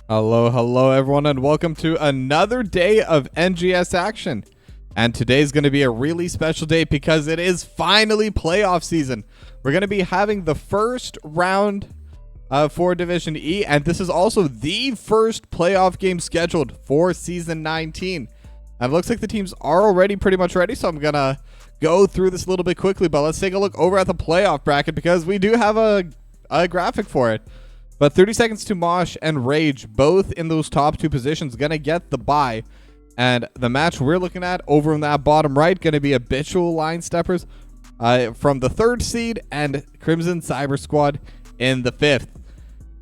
Hello everyone, and welcome to another day of NGS action. And today's going to be a really special day because it is finally playoff season. We're going to be having the first round for Division E, and this is also the first playoff game scheduled for Season 19. And it looks like the teams are already pretty much ready, so I'm going to go through this a little bit quickly. But let's take a look over at the playoff bracket because we do have a graphic for it. But 30 Seconds to Mosh and Rage, both in those top two positions, going to get the bye. And the match we're looking at over in that bottom right, going to be Habitual Line Steppers from the 3rd seed and Crimson Cyber Squad in the 5th.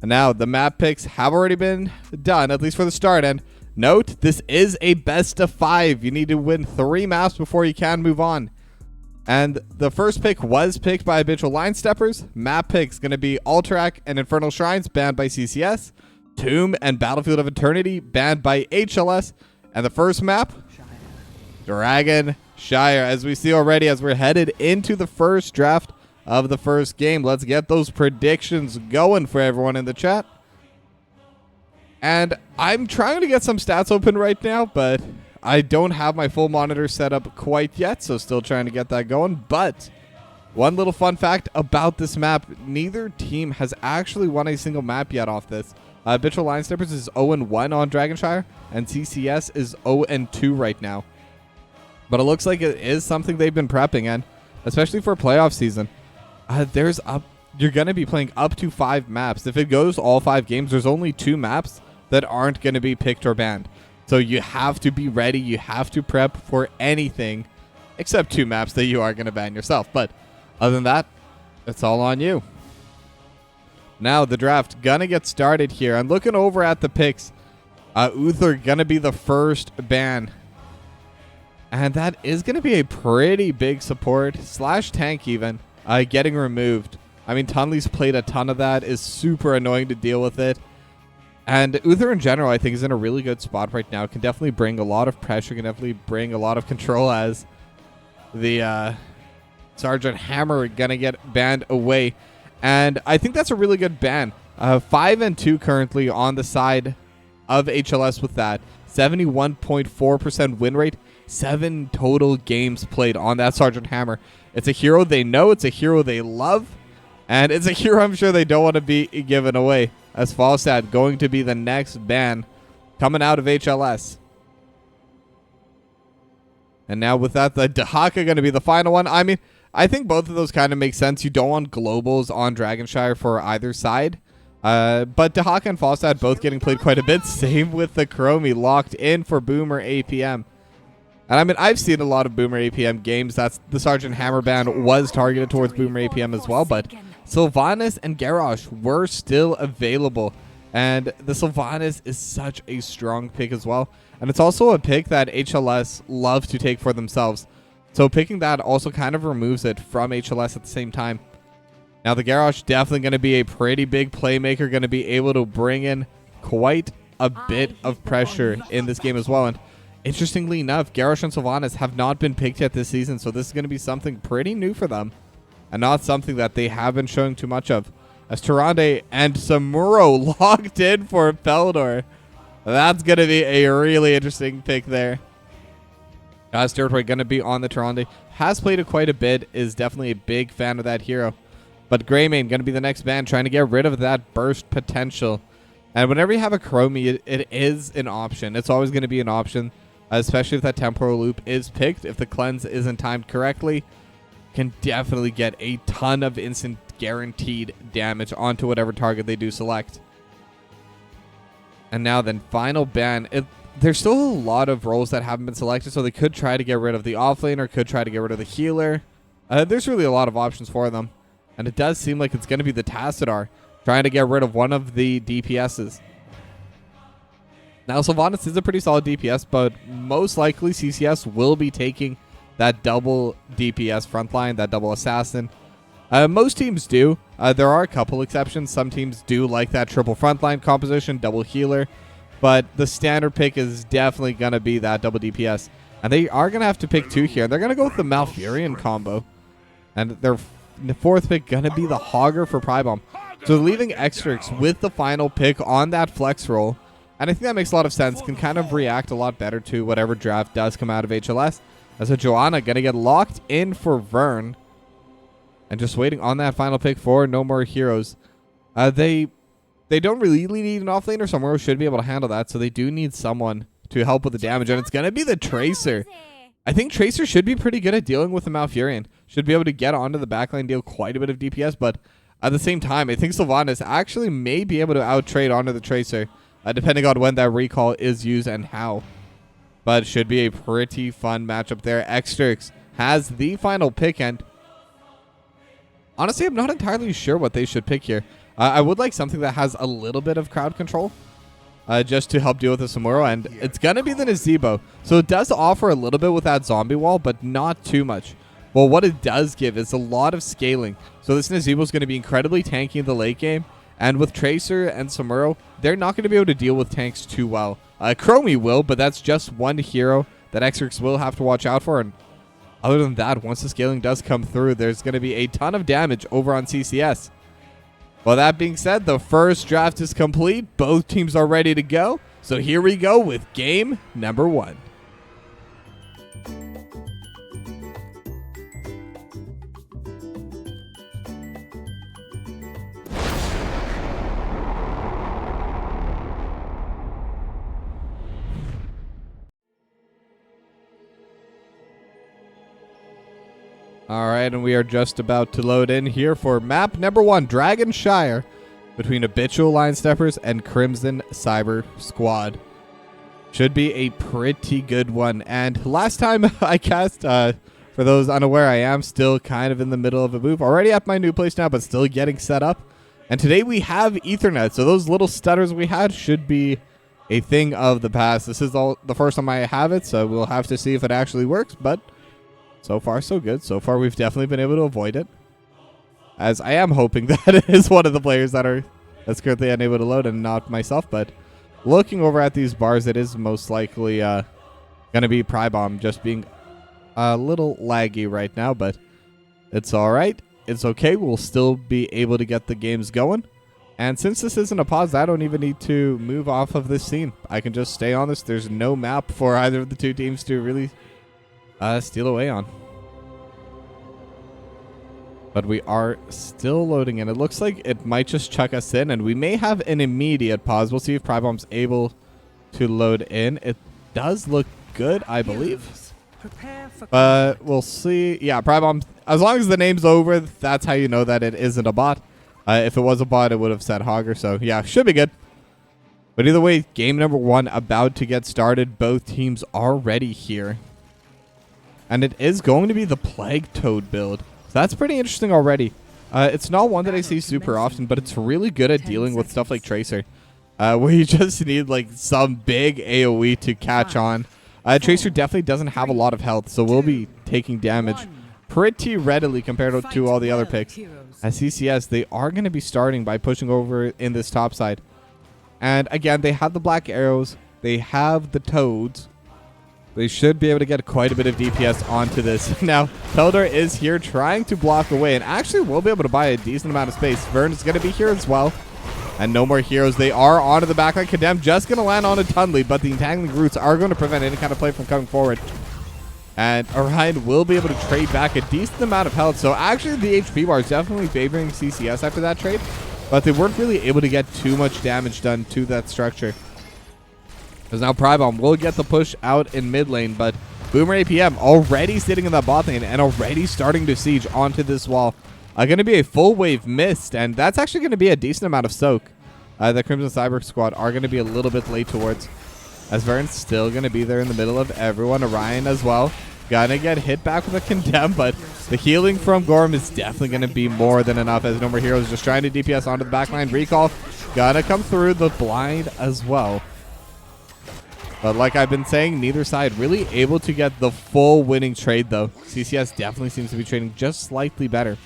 And now the map picks have already been done, at least for the start. And note, this is a best of 5. You need to win 3 maps before you can move on. And the first pick was picked by Habitual Line Steppers. Map picks going to be Alterac and Infernal Shrines, banned by CCS. Tomb and Battlefield of Eternity, banned by HLS. And the first map, Dragon Shire. As we see already, as we're headed into the first draft of the first game. Let's get those predictions going for everyone in the chat. And I'm trying to get some stats open right now, but I don't have my full monitor set up quite yet, so still trying to get that going. But one little fun fact about this map, neither team has actually won a single map yet off this. Habitual Line Steppers is 0-1 on Dragonshire, and CCS is 0-2 right now. But it looks like it is something they've been prepping, and especially for playoff season, you're going to be playing up to 5 maps. If it goes all 5 games, there's only 2 maps that aren't going to be picked or banned. So you have to be ready. You have to prep for anything except 2 maps that you are going to ban yourself. But other than that, it's all on you. Now the draft going to get started here. I'm looking over at the picks. Uther going to be the first ban. And that is going to be a pretty big support / tank even getting removed. I mean, Tunley's played a ton of that. Is super annoying to deal with it. And Uther in general, I think, is in a really good spot right now. Can definitely bring a lot of pressure. Can definitely bring a lot of control as the Sergeant Hammer going to get banned away. And I think that's a really good ban. 5-2 currently on the side of HLS with that. 71.4% win rate. 7 total games played on that Sergeant Hammer. It's a hero they know. It's a hero they love. And it's a hero I'm sure they don't want to be given away. As Falstad going to be the next ban coming out of HLS. And now with that, the Dahaka going to be the final one. I mean, I think both of those kind of make sense. You don't want globals on Dragonshire for either side. But Dahaka and Falstad both getting played quite a bit. Same with the Chromie locked in for Boomer APM. And I mean, I've seen a lot of Boomer APM games. That's the Sergeant Hammer ban was targeted towards Boomer APM as well. But Sylvanas and Garrosh were still available. And the Sylvanas is such a strong pick as well. And it's also a pick that HLS love to take for themselves. So picking that also kind of removes it from HLS at the same time. Now the Garrosh definitely going to be a pretty big playmaker. Going to be able to bring in quite a bit of pressure in this game as well. And interestingly enough, Garrosh and Sylvanas have not been picked yet this season. So this is going to be something pretty new for them. And not something that they have been showing too much of. As Tyrande and Samuro locked in for Peldor. That's going to be a really interesting pick there. Steroid going to be on the Tyrande. Has played it quite a bit. Is definitely a big fan of that hero. But Greymane going to be the next ban. Trying to get rid of that burst potential. And whenever you have a Chromie, it is an option. It's always going to be an option. Especially if that temporal loop is picked. If the cleanse isn't timed correctly. Can definitely get a ton of instant guaranteed damage onto whatever target they do select. And now then, final ban. There's still a lot of roles that haven't been selected, so they could try to get rid of the offlaner, could try to get rid of the healer. There's really a lot of options for them. And it does seem like it's going to be the Tassadar trying to get rid of one of the DPSs. Now, Sylvanas is a pretty solid DPS, but most likely CCS will be taking that double DPS frontline, that double assassin. Most teams do. There are a couple exceptions. Some teams do like that triple frontline composition, double healer. But the standard pick is definitely going to be that double DPS. And they are going to have to pick 2 here. They're going to go with the Malfurion combo. And their 4th pick going to be the Hogger for Prybomb. So leaving Extrix with the final pick on that flex roll. And I think that makes a lot of sense. Can kind of react a lot better to whatever draft does come out of HLS. As a Joanna going to get locked in for Vern. And just waiting on that final pick for No More Heroes. They don't really need an offlaner. Somewhere should be able to handle that. So they do need someone to help with the damage. And it's going to be the Tracer. I think Tracer should be pretty good at dealing with the Malfurion. Should be able to get onto the backline, deal quite a bit of DPS. But at the same time, I think Sylvanas actually may be able to out-trade onto the Tracer. Depending on when that recall is used and how. But it should be a pretty fun matchup there. Xtrix has the final pick, and honestly, I'm not entirely sure what they should pick here. I would like something that has a little bit of crowd control, just to help deal with the Samuro, and it's going to be the Nazebo. So it does offer a little bit with that zombie wall, but not too much. Well, what it does give is a lot of scaling. So this Nazebo is going to be incredibly tanky in the late game. And with Tracer and Samuro, they're not going to be able to deal with tanks too well. Chromie will, but that's just one hero that Xrix will have to watch out for. And other than that, once the scaling does come through, there's going to be a ton of damage over on CCS. Well, that being said, the first draft is complete. Both teams are ready to go. So here we go with game number 1. All right, and we are just about to load in here for map number 1, Dragonshire, between Habitual Line Steppers and Crimson Cyber Squad. Should be a pretty good one. And last time I cast, for those unaware, I am still kind of in the middle of a move. Already at my new place now, but still getting set up. And today we have Ethernet, so those little stutters we had should be a thing of the past. This is the first time I have it, so we'll have to see if it actually works, but so far, so good. So far, we've definitely been able to avoid it. As I am hoping that it is one of the players that's currently unable to load and not myself. But looking over at these bars, it is most likely going to be Prybomb just being a little laggy right now. But it's all right. It's okay. We'll still be able to get the games going. And since this isn't a pause, I don't even need to move off of this scene. I can just stay on this. There's no map for either of the two teams to really steal away on. But we are still loading in. It looks like it might just chuck us in, and we may have an immediate pause. We'll see if Prybomb's able to load in. It does look good, I believe. But we'll see. Yeah, Prybomb, as long as the name's over, that's how you know that it isn't a bot. If it was a bot, it would have said Hogger. So, yeah, should be good. But either way, game number 1 about to get started. Both teams are ready here. And it is going to be the Plague Toad build. So that's pretty interesting already. It's not one that I see super often, but it's really good at dealing with stuff like Tracer. Where you just need like some big AoE to catch on. Tracer definitely doesn't have a lot of health, so we'll be taking damage pretty readily compared to all the other picks. At CCS, they are going to be starting by pushing over in this top side. And again, they have the black arrows. They have the toads. They should be able to get quite a bit of DPS onto this. Now, Peldor is here trying to block away, and actually will be able to buy a decent amount of space. Vern is going to be here as well. And No More Heroes. They are onto the backline. Condemned just going to land on a Tunley, but the entangling roots are going to prevent any kind of play from coming forward. And Orion will be able to trade back a decent amount of health. So actually, the HP bar is definitely favoring CCS after that trade, but they weren't really able to get too much damage done to that structure. Because now Prybomb will get the push out in mid lane, but Boomer APM already sitting in that bot lane and already starting to siege onto this wall. Going to be a full wave missed, and that's actually going to be a decent amount of soak. The Crimson Cyber Squad are going to be a little bit late towards, as Vern's still going to be there in the middle of everyone. Orion as well. Gonna get hit back with a condemn, but the healing from Gorm is definitely going to be more than enough, as No More Heroes just trying to DPS onto the backline. Recall gonna come through the blind as well. But like I've been saying, neither side really able to get the full winning trade, though. CCS definitely seems to be trading just slightly better.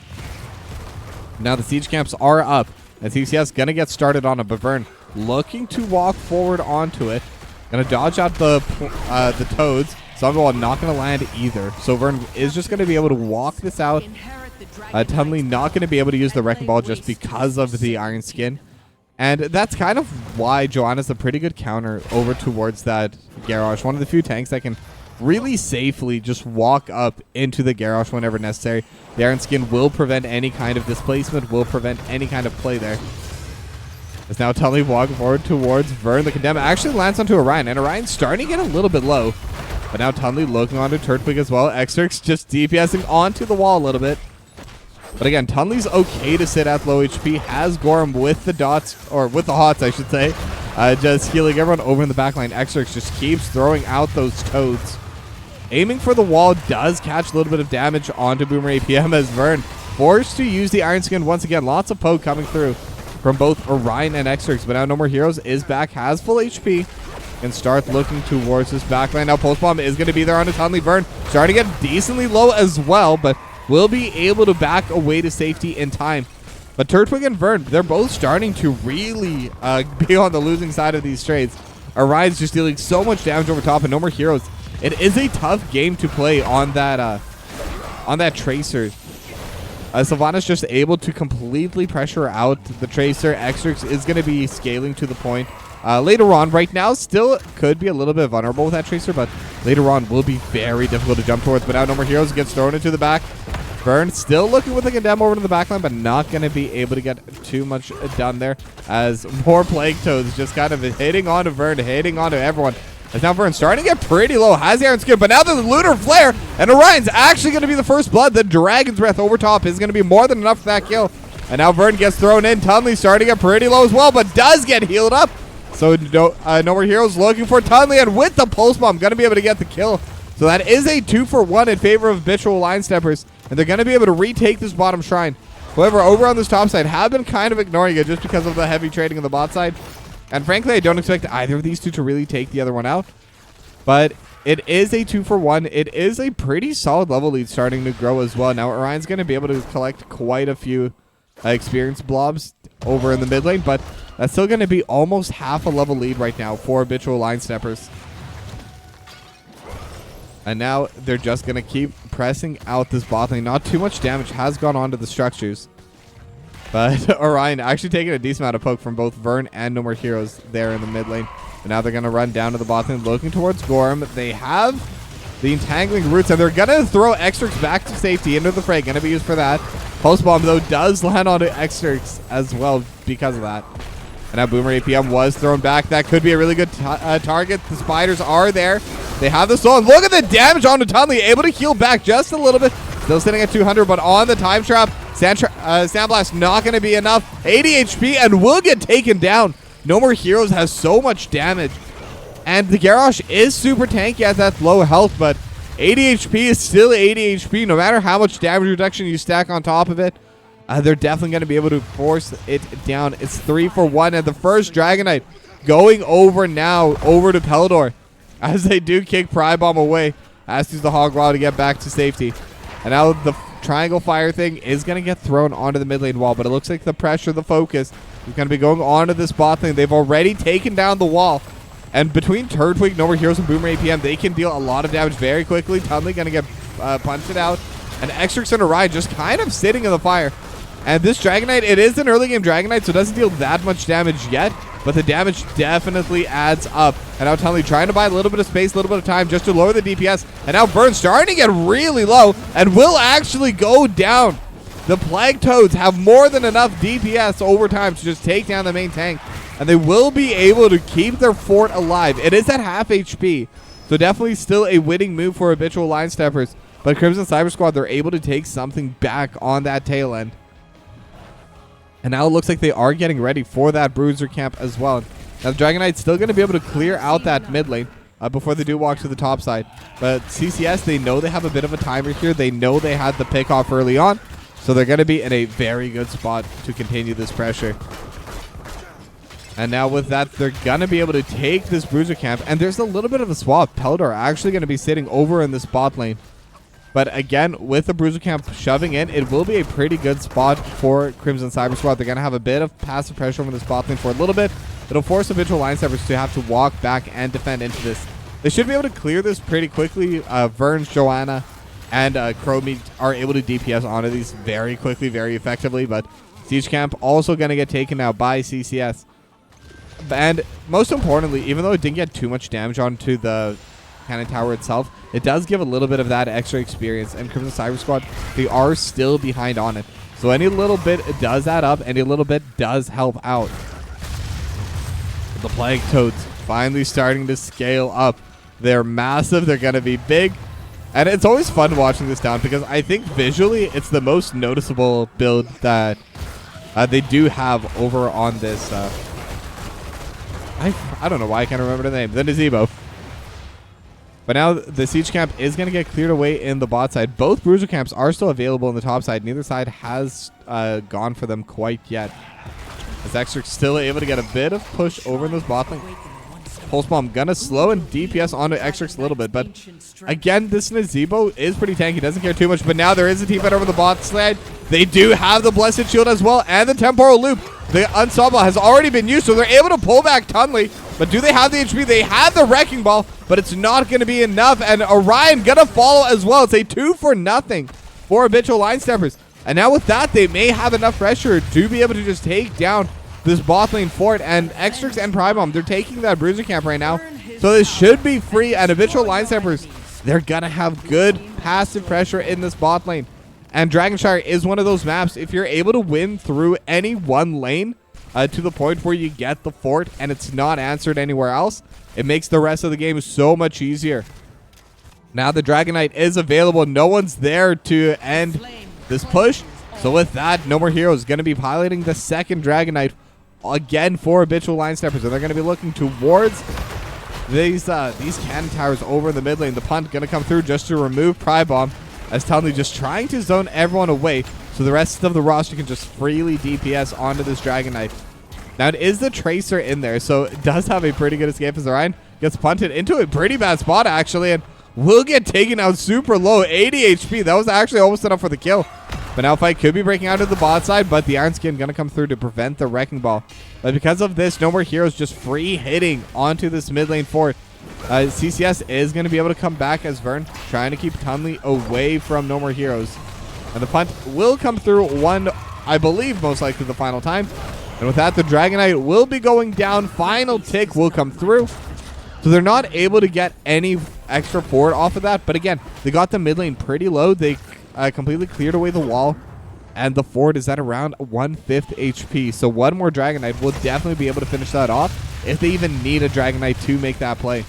Now the siege camps are up, and CCS going to get started on it. But Vern looking to walk forward onto it. Going to dodge out the toads. Zombie not going to land either. So Vern is just going to be able to walk this out. Tunley not going to be able to use the Wrecking Ball just because of the Iron Skin. And that's kind of why Joanna's a pretty good counter over towards that Garrosh. One of the few tanks that can really safely just walk up into the Garrosh whenever necessary. The Iron Skin will prevent any kind of displacement, will prevent any kind of play there. As now Tully walking forward towards Vern. The Condemn actually lands onto Orion, and Orion's starting to get a little bit low. But now Tunley looking onto Turtwig as well. Xerx just DPSing onto the wall a little bit. But again, Tunley's okay to sit at low HP. Has Gorham with the dots, or with the hots, I should say. Just healing everyone over in the backline. Xerx just keeps throwing out those toads. Aiming for the wall does catch a little bit of damage onto Boomer APM as Vern forced to use the Iron Skin once again. Lots of poke coming through from both Orion and Xerx. But now No More Heroes is back, has full HP. And start looking towards this backline. Now Pulse Bomb is going to be there on his Tunley. Vern starting to get decently low as well, but will be able to back away to safety in time. But Turtwig and Vern, they're both starting to really be on the losing side of these trades. Orion's just dealing so much damage over top, and No More Heroes. It is a tough game to play on that Tracer. Sylvanas just able to completely pressure out the Tracer. Xerx is going to be scaling to the point. Later on, right now, still could be a little bit vulnerable with that Tracer, but later on will be very difficult to jump towards. But now No More Heroes gets thrown into the back. Vern still looking with the Condemn over to the backline, but not going to be able to get too much done there as more Plague Toads just kind of hitting onto Vern, hitting onto everyone. As now Vern starting to get pretty low, has the Iron Skin, but now the Lunar Flare, and Orion's actually going to be the first blood. The Dragon's Breath over top is going to be more than enough for that kill. And now Vern gets thrown in. Tunley starting to get pretty low as well, but does get healed up. So No More Heroes looking for Tunley, and with the Pulse Bomb, going to be able to get the kill. So that is a 2-for-1 in favor of Habitual Line Steppers, and they're going to be able to retake this bottom shrine. However, over on this top side, have been kind of ignoring it just because of the heavy trading on the bot side. And frankly, I don't expect either of these two to really take the other one out. But it is a 2-for-1. It is a pretty solid level lead starting to grow as well. Now Orion's going to be able to collect quite a few experience blobs over in the mid lane, but that's still going to be almost half a level lead right now for Habitual Line Steppers. And now they're just going to keep pressing out this bot lane. Not too much damage has gone onto the structures. But Orion actually taking a decent amount of poke from both Vern and No More Heroes there in the mid lane. But now they're going to run down to the bot lane looking towards Gorham. They have the Entangling Roots, and they're going to throw Xerx back to safety into the fray. Going to be used for that. Pulse Bomb, though, does land onto Xerx as well because of that. And now Boomer APM was thrown back. That could be a really good target. The spiders are there. They have the soul. And look at the damage onto Tunley. Able to heal back just a little bit. Still sitting at 200, but on the time trap. Sandblast not going to be enough. 80 HP and will get taken down. No More Heroes has so much damage. And the Garrosh is super tanky at that low health, but 80 HP is still 80 HP. No matter how much damage reduction you stack on top of it, they're definitely going to be able to force it down. It's 3-for-1, and the first Dragonite going over now, over to Pelador, as they do kick Pry Bomb away, as does the Hog Wall to get back to safety. And now the Triangle Fire thing is going to get thrown onto the mid lane wall, but it looks like the pressure, the focus is going to be going onto this bot lane. They've already taken down the wall. And between Turtwig, No More Heroes, and Boomer APM, they can deal a lot of damage very quickly. Tunley going to get punched out. And Xerx and Orion just kind of sitting in the fire. And this Dragonite, it is an early game Dragonite, so it doesn't deal that much damage yet. But the damage definitely adds up. And now Tunley trying to buy a little bit of space, a little bit of time just to lower the DPS. And now Vern starting to get really low and will actually go down. The Plague Toads have more than enough DPS over time to just take down the main tank. And they will be able to keep their fort alive. It is at half HP. So definitely still a winning move for Habitual Line Steppers. But Crimson Cyber Squad, they're able to take something back on that tail end. And now it looks like they are getting ready for that Bruiser camp as well. Now the Dragonite's still going to be able to clear out that mid lane before they do walk to the top side. But CCS, they know they have a bit of a timer here. They know they had the pick off early on. So they're going to be in a very good spot to continue this pressure. And now with that, they're going to be able to take this Bruiser camp. And there's a little bit of a swap. Pelador actually going to be sitting over in this bot lane. But again, with the Bruiser camp shoving in, it will be a pretty good spot for Crimson Cyber Squad. They're going to have a bit of passive pressure over this bot lane for a little bit. It'll force Habitual Line Steppers to have to walk back and defend into this. They should be able to clear this pretty quickly. Vern's, Joanna, and Chromie are able to DPS onto these very quickly, very effectively. But Siege Camp also going to get taken out by CCS. And most importantly, even though it didn't get too much damage onto the cannon tower itself, it does give a little bit of that extra experience. And Crimson Cyber Squad, they are still behind on it. So any little bit does add up. Any little bit does help out. The Plague Toads finally starting to scale up. They're massive. They're going to be big. And it's always fun watching this down because I think visually it's the most noticeable build that they do have over on this. I don't know why I can't remember the name. The Nazebo. But now the Siege Camp is going to get cleared away in the bot side. Both Bruiser Camps are still available on the top side. Neither side has gone for them quite yet. As Extrix still able to get a bit of push over in this bot lane. Pulse Bomb gonna slow and DPS onto Extrix a little bit, but again, this Nazebo is pretty tanky, doesn't care too much, but now there is a team fight over the bot side. They do have the Blessed Shield as well, and the Temporal Loop. The Unstoppable has already been used, so they're able to pull back Tunley, but do they have the HP? They have the Wrecking Ball, but it's not gonna be enough, and Orion gonna follow as well. It's a 2-for-0 for Habitual Line Steppers, and now with that, they may have enough pressure to be able to just take down this bot lane fort, and Extrix and Primebomb, they're taking that Bruiser Camp right now. So this should be free, and Habitual Line Steppers, they're gonna have good passive pressure in this bot lane. And Dragonshire is one of those maps, if you're able to win through any one lane to the point where you get the fort and it's not answered anywhere else, it makes the rest of the game so much easier. Now the Dragon Knight is available. No one's there to end this push. So with that, No More Heroes going to be piloting the second Dragon Knight again for Habitual Line Steppers, and they're going to be looking towards these cannon towers over in the mid lane. The punt going to come through just to remove Primebomb, as Tunley just trying to zone everyone away so the rest of the roster can just freely DPS onto this Dragon Knight. Now it is the Tracer in there, so it does have a pretty good escape as Orion gets punted into a pretty bad spot actually, and will get taken out super low, 80 HP. That was actually almost enough for the kill. But now fight could be breaking out to the bot side, but the Iron Skin going to come through to prevent the Wrecking Ball. But because of this, No More Heroes just free hitting onto this mid lane fort. CCS is going to be able to come back as Vern, trying to keep Tunley away from No More Heroes. And the punt will come through one, I believe, most likely the final time. And with that, the Dragon Knight will be going down. Final tick will come through. So they're not able to get any extra forward off of that. But again, they got the mid lane pretty low. They completely cleared away the wall, and the fort is at around 1/5 HP. So one more Dragon Knight will definitely be able to finish that off if they even need a Dragon Knight to make that play.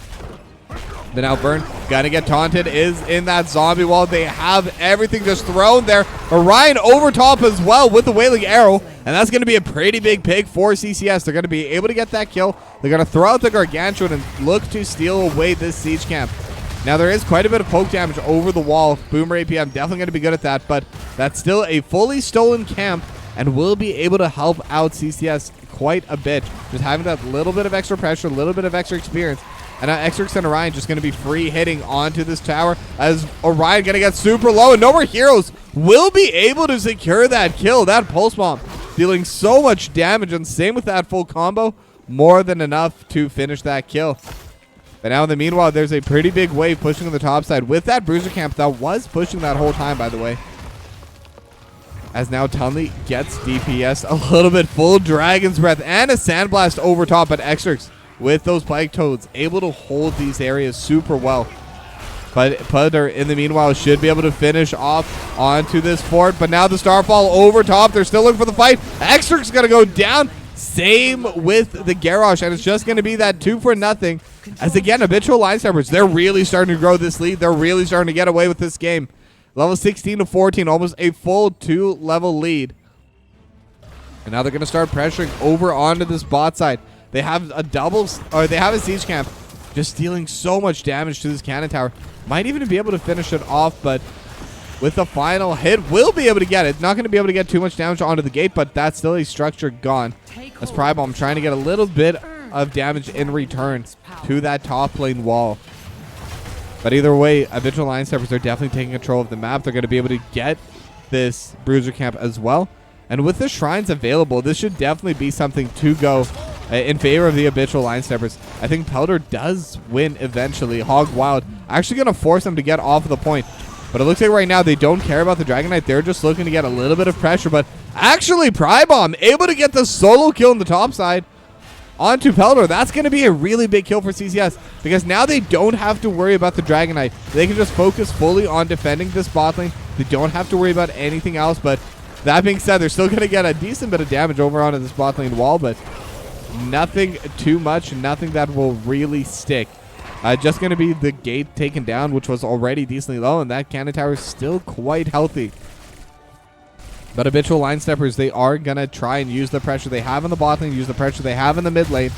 But now Vern gonna get taunted, is in that zombie wall. They have everything just thrown there. Orion over top as well with the Wailing Arrow, and that's gonna be a pretty big pick for CCS. They're gonna be able to get that kill. They're gonna throw out the Gargantuan and look to steal away this Siege Camp. Now, there is quite a bit of poke damage over the wall. Boomer APM definitely going to be good at that, but that's still a fully stolen camp and will be able to help out CCS quite a bit. Just having that little bit of extra pressure, a little bit of extra experience. And now Extrix and Orion just going to be free hitting onto this tower as Orion going to get super low, and No More Heroes will be able to secure that kill. That Pulse Bomb dealing so much damage, and same with that full combo, more than enough to finish that kill. But now in the meanwhile, there's a pretty big wave pushing on the top side with that Bruiser Camp that was pushing that whole time, by the way. As now Tunley gets DPS a little bit, full Dragon's Breath and a Sandblast over top, but Extrix with those Plague Toads able to hold these areas super well. But Putter in the meanwhile should be able to finish off onto this fort, but now the Starfall over top. They're still looking for the fight. Extrix is going to go down. Same with the Garrosh, and it's just going to be that 2-for-0. As again, Habitual Line Steppers, they're really starting to grow this lead. They're really starting to get away with this game. Level 16 to 14, almost a full 2-level lead. And now they're going to start pressuring over onto this bot side. They have they have a Siege Camp just dealing so much damage to this cannon tower. Might even be able to finish it off, but with the final hit, will be able to get it. Not going to be able to get too much damage onto the gate, but that's still a structure gone. As Primebomb trying to get a little bit of damage in return to that top lane wall. But either way, Habitual Line Steppers are definitely taking control of the map. They're going to be able to get this Bruiser Camp as well. And with the shrines available, this should definitely be something to go in favor of the Habitual Line Steppers. I think Pelter does win eventually. Hog Wild actually going to force them to get off of the point. But it looks like right now they don't care about the Dragon Knight. They're just looking to get a little bit of pressure. But actually, Prybomb able to get the solo kill on the top side onto Peldor. That's going to be a really big kill for CCS because now they don't have to worry about the Dragon Knight. They can just focus fully on defending this bot lane. They don't have to worry about anything else. But that being said, they're still going to get a decent bit of damage over onto this bot lane wall, but nothing too much, nothing that will really stick. Just going to be the gate taken down, which was already decently low, and that cannon tower is still quite healthy. But Habitual line steppers, they are going to try and use the pressure they have in the bot lane, use the pressure they have in the mid lane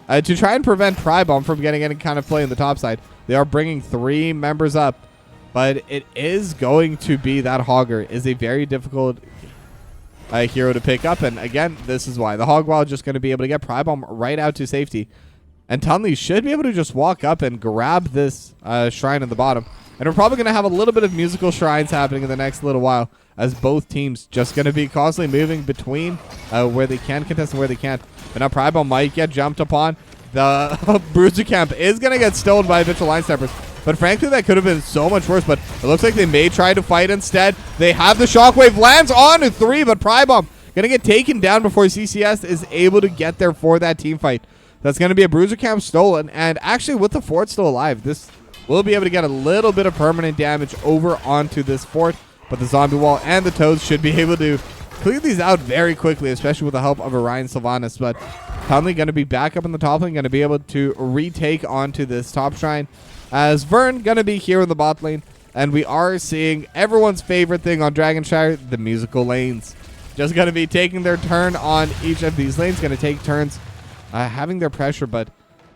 to try and prevent Prybomb from getting any kind of play in the top side. They are bringing 3 members up, but it is going to be that Hogger is a very difficult hero to pick up. And again, this is why. The Hogwild just going to be able to get Prybomb right out to safety. And Tunley should be able to just walk up and grab this shrine in the bottom. And we're probably going to have a little bit of musical shrines happening in the next little while, as both teams just going to be constantly moving between where they can contest and where they can't. But now Prybomb might get jumped upon. The Bruiser Camp is going to get stoned by Habitual line steppers. But frankly, that could have been so much worse. But it looks like they may try to fight instead. They have the Shockwave, lands on to 3, but Prybomb going to get taken down before CCS is able to get there for that team fight. That's going to be a Bruiser Camp stolen. And actually, with the fort still alive, this will be able to get a little bit of permanent damage over onto this fort. But the zombie wall and the toads should be able to clear these out very quickly, especially with the help of Orion Sylvanas. But Conley going to be back up in the top lane, going to be able to retake onto this top shrine. As Vern going to be here in the bot lane. And we are seeing everyone's favorite thing on Dragonshire, the musical lanes. Just going to be taking their turn on each of these lanes. Going to take turns having their pressure, but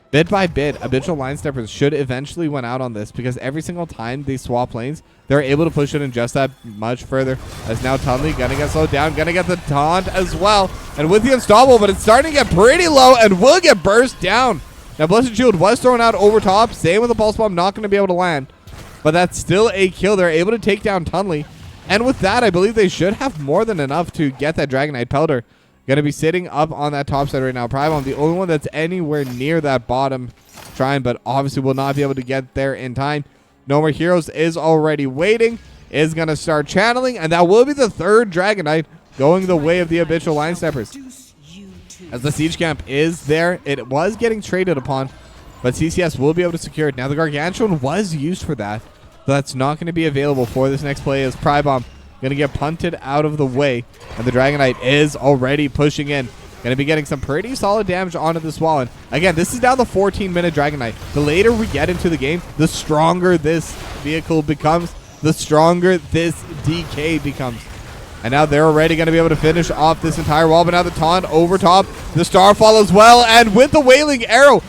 bit by bit, Habitual line steppers should eventually win out on this because every single time they swap lanes, they're able to push it in just that much further. As now Tunley gonna get slowed down, gonna get the taunt as well, and with the unstoppable, but it's starting to get pretty low and will get burst down. Now Blessed Shield was thrown out over top, same with the Pulse Bomb, not gonna be able to land, but that's still a kill. They're able to take down Tunley, and with that, I believe they should have more than enough to get that Dragon Knight. Peldor going to be sitting up on that top side right now. Prybomb, the only one that's anywhere near that bottom shrine, but obviously will not be able to get there in time. No More Heroes is already waiting, is going to start channeling, and that will be the 3rd Dragon Knight going the way of the Habitual line steppers. As the siege camp is there, it was getting traded upon, but CCS will be able to secure it. Now the Gargantuan was used for that, but that's not going to be available for this next play as Prybomb going to get punted out of the way, and the Dragon Knight is already pushing in. Going to be getting some pretty solid damage onto this wall. And again, this is now the 14-minute Dragon Knight. The later we get into the game, the stronger this vehicle becomes, the stronger this DK becomes. And now they're already going to be able to finish off this entire wall, but now the taunt over top, the Starfall as well, and with the Wailing Arrow,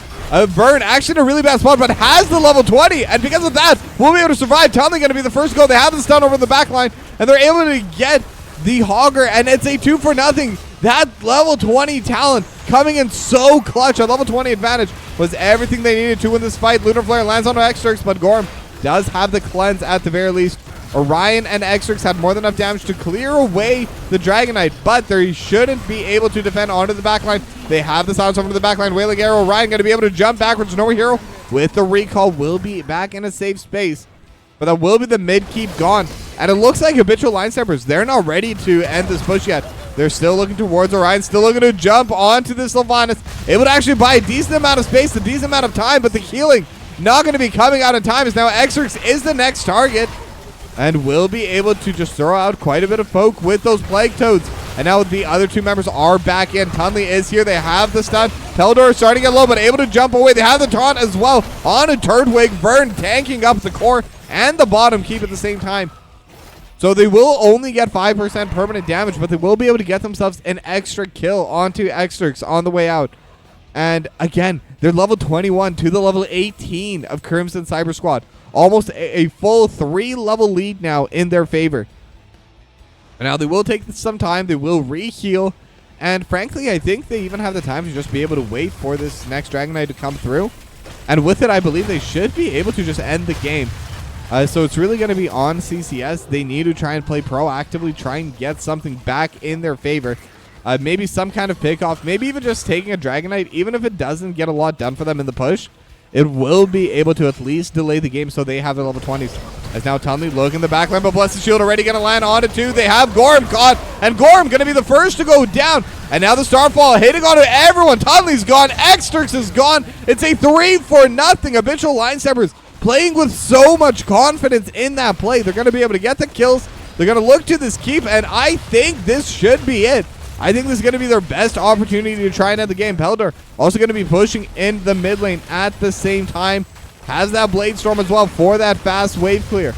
Vern actually in a really bad spot, but has the level 20, and because of that, we'll be able to survive. Tunley going to be the first goal. They have the stun over the back line, and they're able to get the Hogger, and it's a 2-for-0. That level 20 talent coming in so clutch. A level 20 advantage was everything they needed to win this fight. Lunar Flare lands on Xtrix, but Gorm does have the cleanse at the very least. Orion and Xtrix had more than enough damage to clear away the Dragon Knight, but they shouldn't be able to defend onto the backline. They have the silence over to the backline. Wailing Arrow, Orion going to be able to jump backwards. No More Hero with the recall will be back in a safe space, but that will be the mid keep gone. And it looks like Habitual line steppers, they're not ready to end this push yet. They're still looking towards Orion, still looking to jump onto this Sylvanas. It would actually buy a decent amount of space, a decent amount of time, but the healing not going to be coming out in time as now Xtrix is the next target and will be able to just throw out quite a bit of poke with those Plague Toads. And now the other 2 members are back in. Tunley is here. They have the stun. Peldor is starting to get low, but able to jump away. They have the taunt as well on a Turdwig. Vern tanking up the core and the bottom keep at the same time. So they will only get 5% permanent damage, but they will be able to get themselves an extra kill onto Xtrix on the way out. And again, they're level 21 to the level 18 of Crimson Cyber Squad. Almost a full 3-level lead now in their favor. And now they will take some time. They will re-heal. And frankly, I think they even have the time to just be able to wait for this next Dragon Knight to come through. And with it, I believe they should be able to just end the game. So it's really going to be on CCS. They need to try and play proactively, try and get something back in their favor. Maybe some kind of pickoff, maybe even just taking a Dragon Knight, even if it doesn't get a lot done for them in the push. It will be able to at least delay the game so they have their level 20s. As now Tunley looking the backline, but Blessed Shield already going to land on it too. They have Gorham caught, and Gorham going to be the first to go down. And now the Starfall hitting on everyone. Tunley's gone. Xterx is gone. It's a 3-0. Habitual Line Steppers playing with so much confidence in that play. They're going to be able to get the kills. They're going to look to this keep, and I think this should be it. I think this is going to be their best opportunity to try and end the game. Peldor also going to be pushing in the mid lane at the same time. Has that Blade Storm as well for that fast wave clear.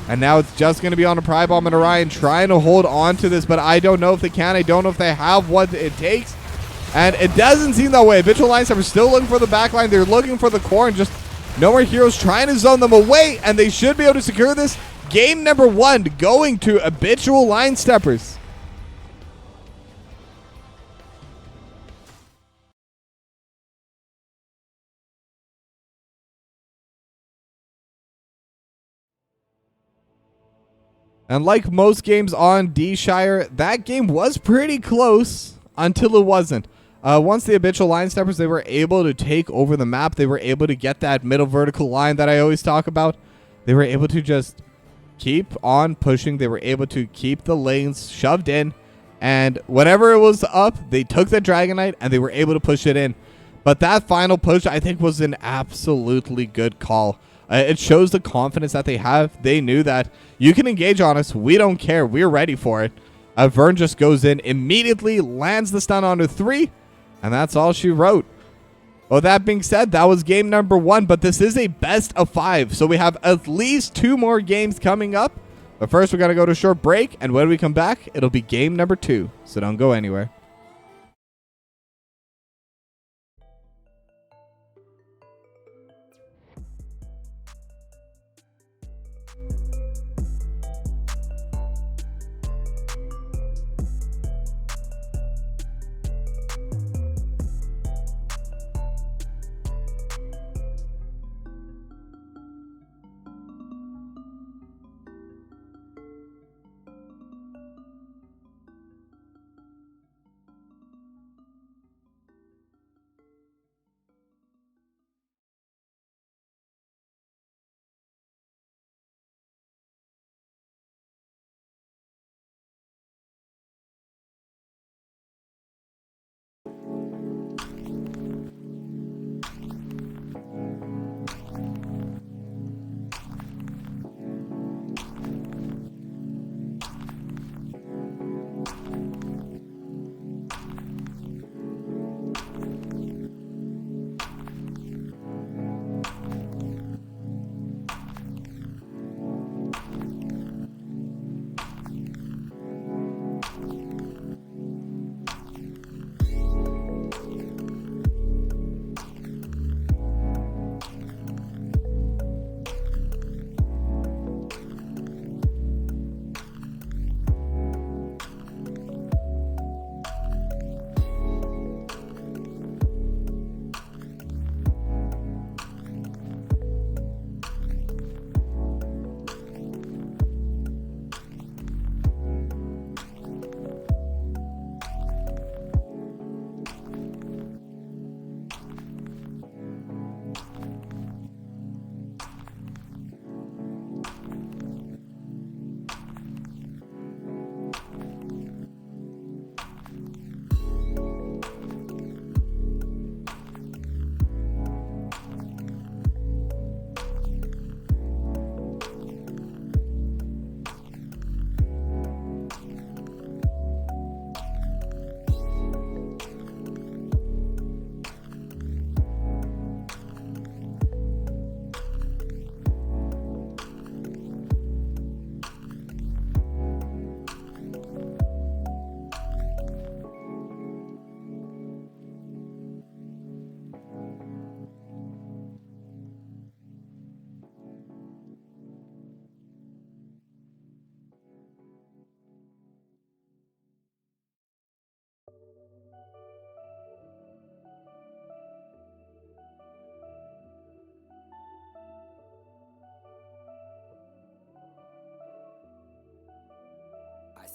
And now it's just going to be on a Pry Bomb and Orion trying to hold on to this, but I don't know if they can. I don't know if they have what it takes. And it doesn't seem that way. Habitual Line Steppers still looking for the backline. They're looking for the core and just no more heroes trying to zone them away. And they should be able to secure this. Game number 1 going to Habitual Line Steppers. And like most games on D-Shire, that game was pretty close until it wasn't. Once the Habitual Line Steppers, they were able to take over the map. They were able to get that middle vertical line that I always talk about. They were able to just keep on pushing. They were able to keep the lanes shoved in. And whenever it was up, they took the Dragonite and they were able to push it in. But that final push, I think, was an absolutely good call. It shows the confidence that they have. They knew that you can engage on us. We don't care. We're ready for it. Vern just goes in, immediately lands the stun onto 3, and that's all she wrote. Well, that being said, that was game number 1, but this is a best of 5, so we have at least 2 more games coming up. But first, we're going to go to a short break, and when we come back, it'll be game number 2, so don't go anywhere.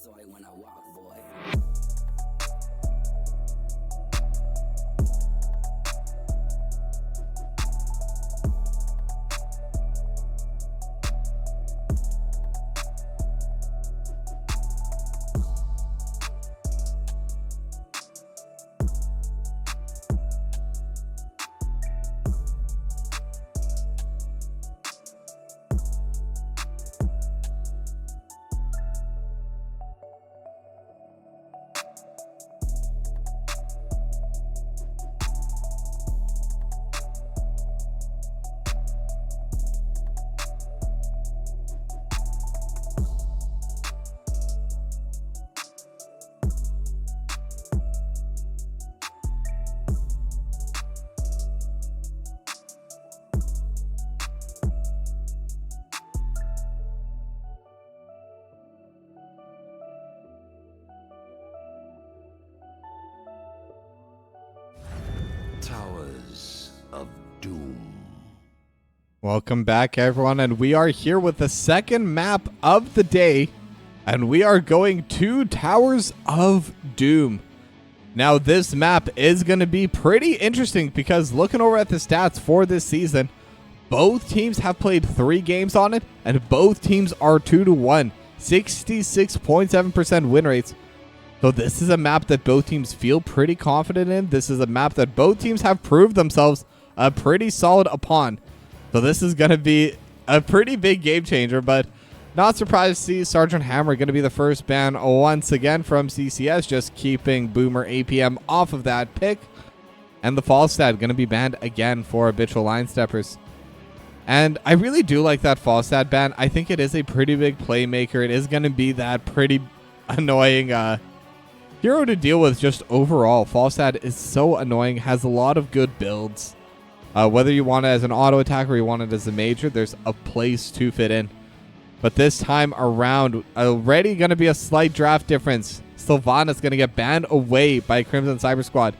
saw it when I walk, boy. Welcome back, everyone, and we are here with the second map of the day, and we are going to Towers of Doom. Now, this map is going to be pretty interesting because looking over at the stats for this season, both teams have played 3 games on it, and both teams are 2-1, 66.7% win rates. So this is a map that both teams feel pretty confident in. This is a map that both teams have proved themselves pretty solid upon. So this is going to be a pretty big game changer, but not surprised to see Sergeant Hammer going to be the first ban once again from CCS, just keeping Boomer APM off of that pick. And the Falstad going to be banned again for Habitual Line Steppers. And I really do like that Falstad ban. I think it is a pretty big playmaker. It is going to be that pretty annoying hero to deal with just overall. Falstad is so annoying, has a lot of good builds. Whether you want it as an auto attack or you want it as a major, there's a place to fit in. But this time around, already going to be a slight draft difference. Sylvanas going to get banned away by Crimson Cyber Squad.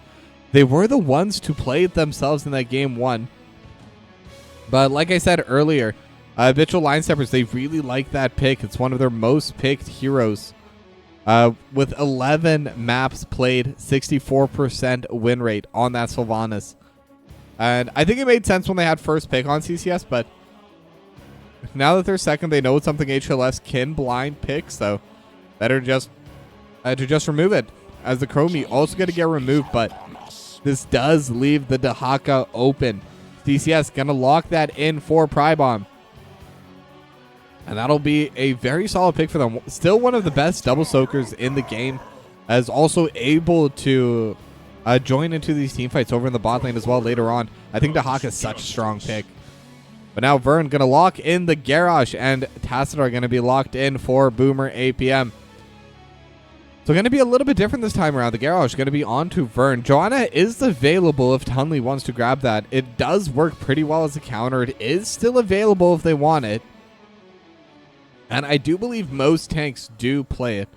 They were the ones to play it themselves in that game 1. But like I said earlier, Habitual Line Steppers, they really like that pick. It's one of their most picked heroes. With 11 maps played, 64% win rate on that Sylvanas. And I think it made sense when they had first pick on CCS, but now that they're second, they know it's something HLS can blind pick, so better just to just remove it. As the Chromie also going to get removed, but this does leave the Dahaka open. CCS going to lock that in for Prybomb. And that'll be a very solid pick for them. Still one of the best double soakers in the game, as also able to join into these team fights over in the bot lane as well later on. I think Dahaka is such a strong pick. But now Vern going to lock in the Garrosh, and Tassadar going to be locked in for Boomer APM. So going to be a little bit different this time around. The Garrosh going to be on to Vern. Joanna is available if Tunley wants to grab that. It does work pretty well as a counter. It is still available if they want it. And I do believe most tanks do play it.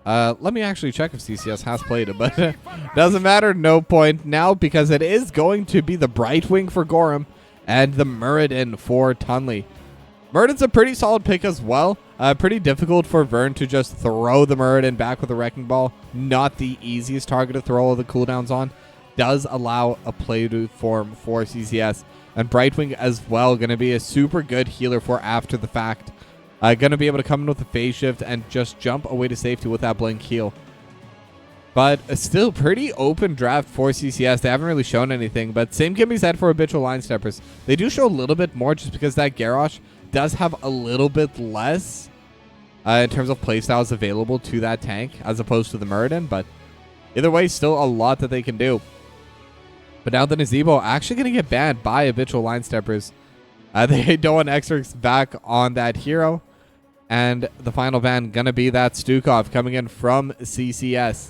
Let me actually check if CCS has played it, but doesn't matter. No point now because it is going to be the Brightwing for Gorham and the Muradin for Tunley. Muradin's a pretty solid pick as well. Pretty difficult for Vern to just throw the Muradin back with a Wrecking Ball. Not the easiest target to throw all the cooldowns on. Does allow a play to form for CCS. And Brightwing as well, going to be a super good healer for after the fact. Going to be able to come in with a phase shift and just jump away to safety with that blink heal. But still pretty open draft for CCS. They haven't really shown anything, but same can be said for Habitual Line Steppers. They do show a little bit more just because that Garrosh does have a little bit less in terms of playstyles available to that tank as opposed to the Muradin, but either way, still a lot that they can do. But now the Nazebo actually going to get banned by Habitual Line Steppers. They don't want Xrix back on that hero. And the final ban going to be that Stukov coming in from CCS.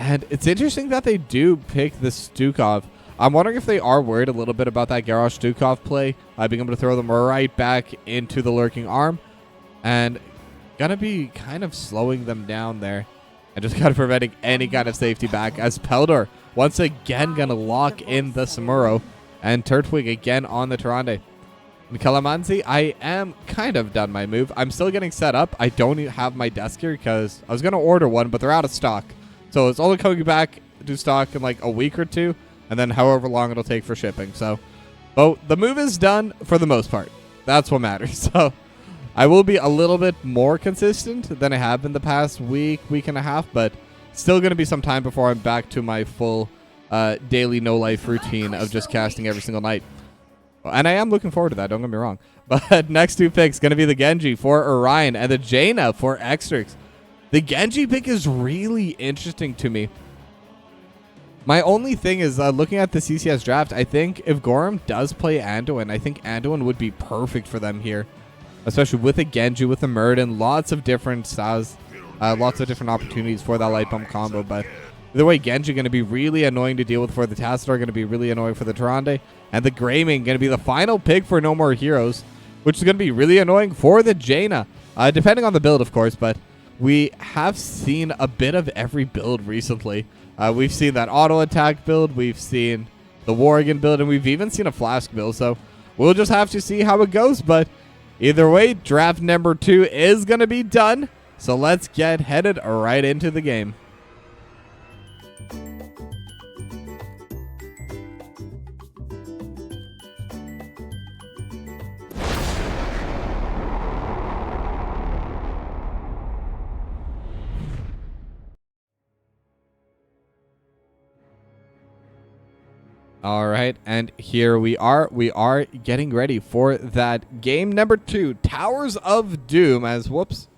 And it's interesting that they do pick the Stukov. I'm wondering if they are worried a little bit about that Garrosh Stukov play. Being able to throw them right back into the Lurking Arm. And going to be kind of slowing them down there. And just kind of preventing any kind of safety back. As Peldor once again going to lock in the Samuro. And Turtwig again on the Tyrande. And Kalamanzi, I am kind of done my move. I'm still getting set up. I don't have my desk here because I was going to order one, but they're out of stock. So it's only coming back to stock in like a week or 2, and then however long it'll take for shipping. So the move is done for the most part. That's what matters. So I will be a little bit more consistent than I have been the past week and a half, but still going to be some time before I'm back to my full daily no-life routine of just casting every single night. And I am looking forward to that, don't get me wrong. But next 2 picks going to be the Genji for Orion and the Jaina for Xrix. The Genji pick is really interesting to me. My only thing is looking at the CCS draft, I think if Gorham does play Anduin, I think Anduin would be perfect for them here. Especially with a Genji, with a Muradin, lots of different styles, lots of different opportunities for that light bump combo. But either way, Genji going to be really annoying to deal with for the Tassadar, going to be really annoying for the Tyrande. And the Greymane going to be the final pick for No More Heroes, which is going to be really annoying for the Jaina. Depending on the build, of course, but we have seen a bit of every build recently. We've seen that auto attack build, we've seen the Worrigan build, and we've even seen a Flask build. So we'll just have to see how it goes. But either way, draft number 2 is going to be done. So let's get headed right into the game. All right, and here we are. We are getting ready for that game number 2, Towers of Doom. As whoops,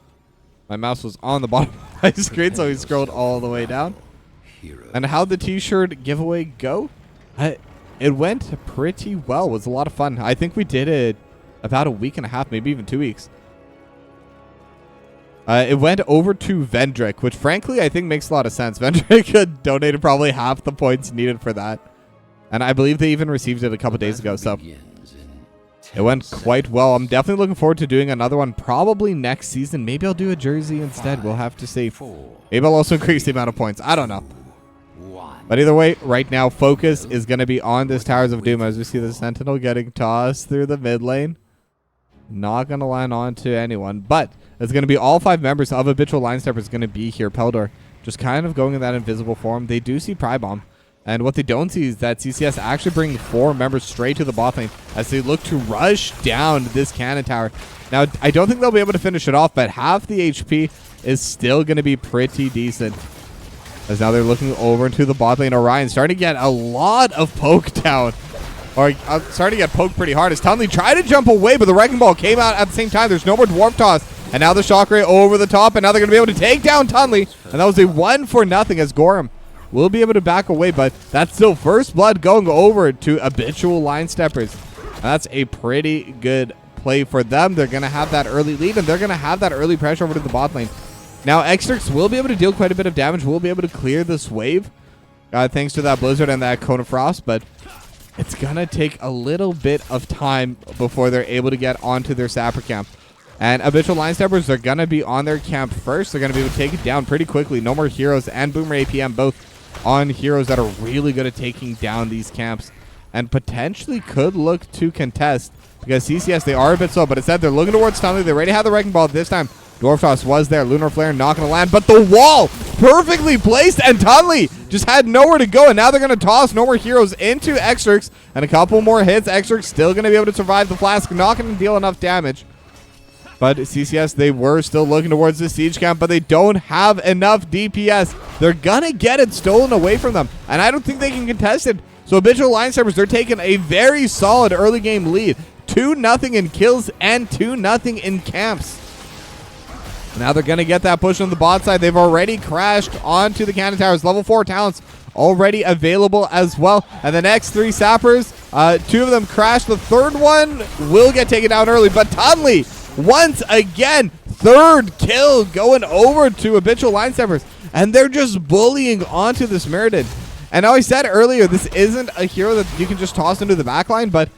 my mouse was on the bottom of my screen, so we scrolled all the way down. And how'd the t-shirt giveaway go? It went pretty well. It was a lot of fun. I think we did it about a week and a half, maybe even 2 weeks. It went over to Vendrick, which frankly I think makes a lot of sense. Vendrick donated probably half the points needed for that. And I believe they even received it a couple days ago, so it went quite well. I'm definitely looking forward to doing another one probably next season. Maybe I'll do a jersey instead. We'll have to see. Maybe I'll also increase the amount of points. I don't know. But either way, right now, focus is going to be on this Towers of Doom as we see the Sentinel getting tossed through the mid lane. Not going to land onto anyone, but it's going to be all 5 members of Habitual Line Steppers going to be here. Peldor just kind of going in that invisible form. They do see Pry Bomb. And what they don't see is that CCS actually bring 4 members straight to the bot lane as they look to rush down this cannon tower. Now, I don't think they'll be able to finish it off, but half the HP is still going to be pretty decent. As now they're looking over into the bot lane. Orion starting to get a lot of poke down. Or starting to get poked pretty hard as Tunley tried to jump away, but the Wrecking Ball came out at the same time. There's no more Dwarf Toss. And now the Shock Ray over the top, and now they're going to be able to take down Tunley. And that was a 1-0 as Gorham will be able to back away, but that's still first blood going over to Habitual Line Steppers. That's a pretty good play for them. They're going to have that early lead, and they're going to have that early pressure over to the bot lane. Now, Xtrix will be able to deal quite a bit of damage. Will be able to clear this wave thanks to that Blizzard and that Cone of Frost, but it's going to take a little bit of time before they're able to get onto their Sapper camp. And Habitual Line Steppers are going to be on their camp first. They're going to be able to take it down pretty quickly. No more heroes and Boomer APM both on heroes that are really good at taking down these camps and potentially could look to contest because CCS, they are a bit slow, but instead they're looking towards Tunley. They already had the Wrecking Ball this time. Dwarf Toss was there. Lunar Flare not going to land, but the wall perfectly placed, and Tunley just had nowhere to go, and now they're going to toss no more heroes into Xtrix, and a couple more hits. Xtrix still going to be able to survive the flask, not going to deal enough damage. But CCS, they were still looking towards the siege camp, but they don't have enough DPS. They're going to get it stolen away from them, and I don't think they can contest it. So Habitual Line Steppers, they're taking a very solid early game lead. 2-0 in kills and 2-0 in camps. Now they're going to get that push on the bot side. They've already crashed onto the cannon towers. Level 4 talents already available as well. And the next 3 sappers, 2 of them crashed. The third one will get taken down early, but Tunley once again, 3rd kill going over to Habitual Line Steppers, and they're just bullying onto this Meriden. And now I said earlier, this isn't a hero that you can just toss into the backline, but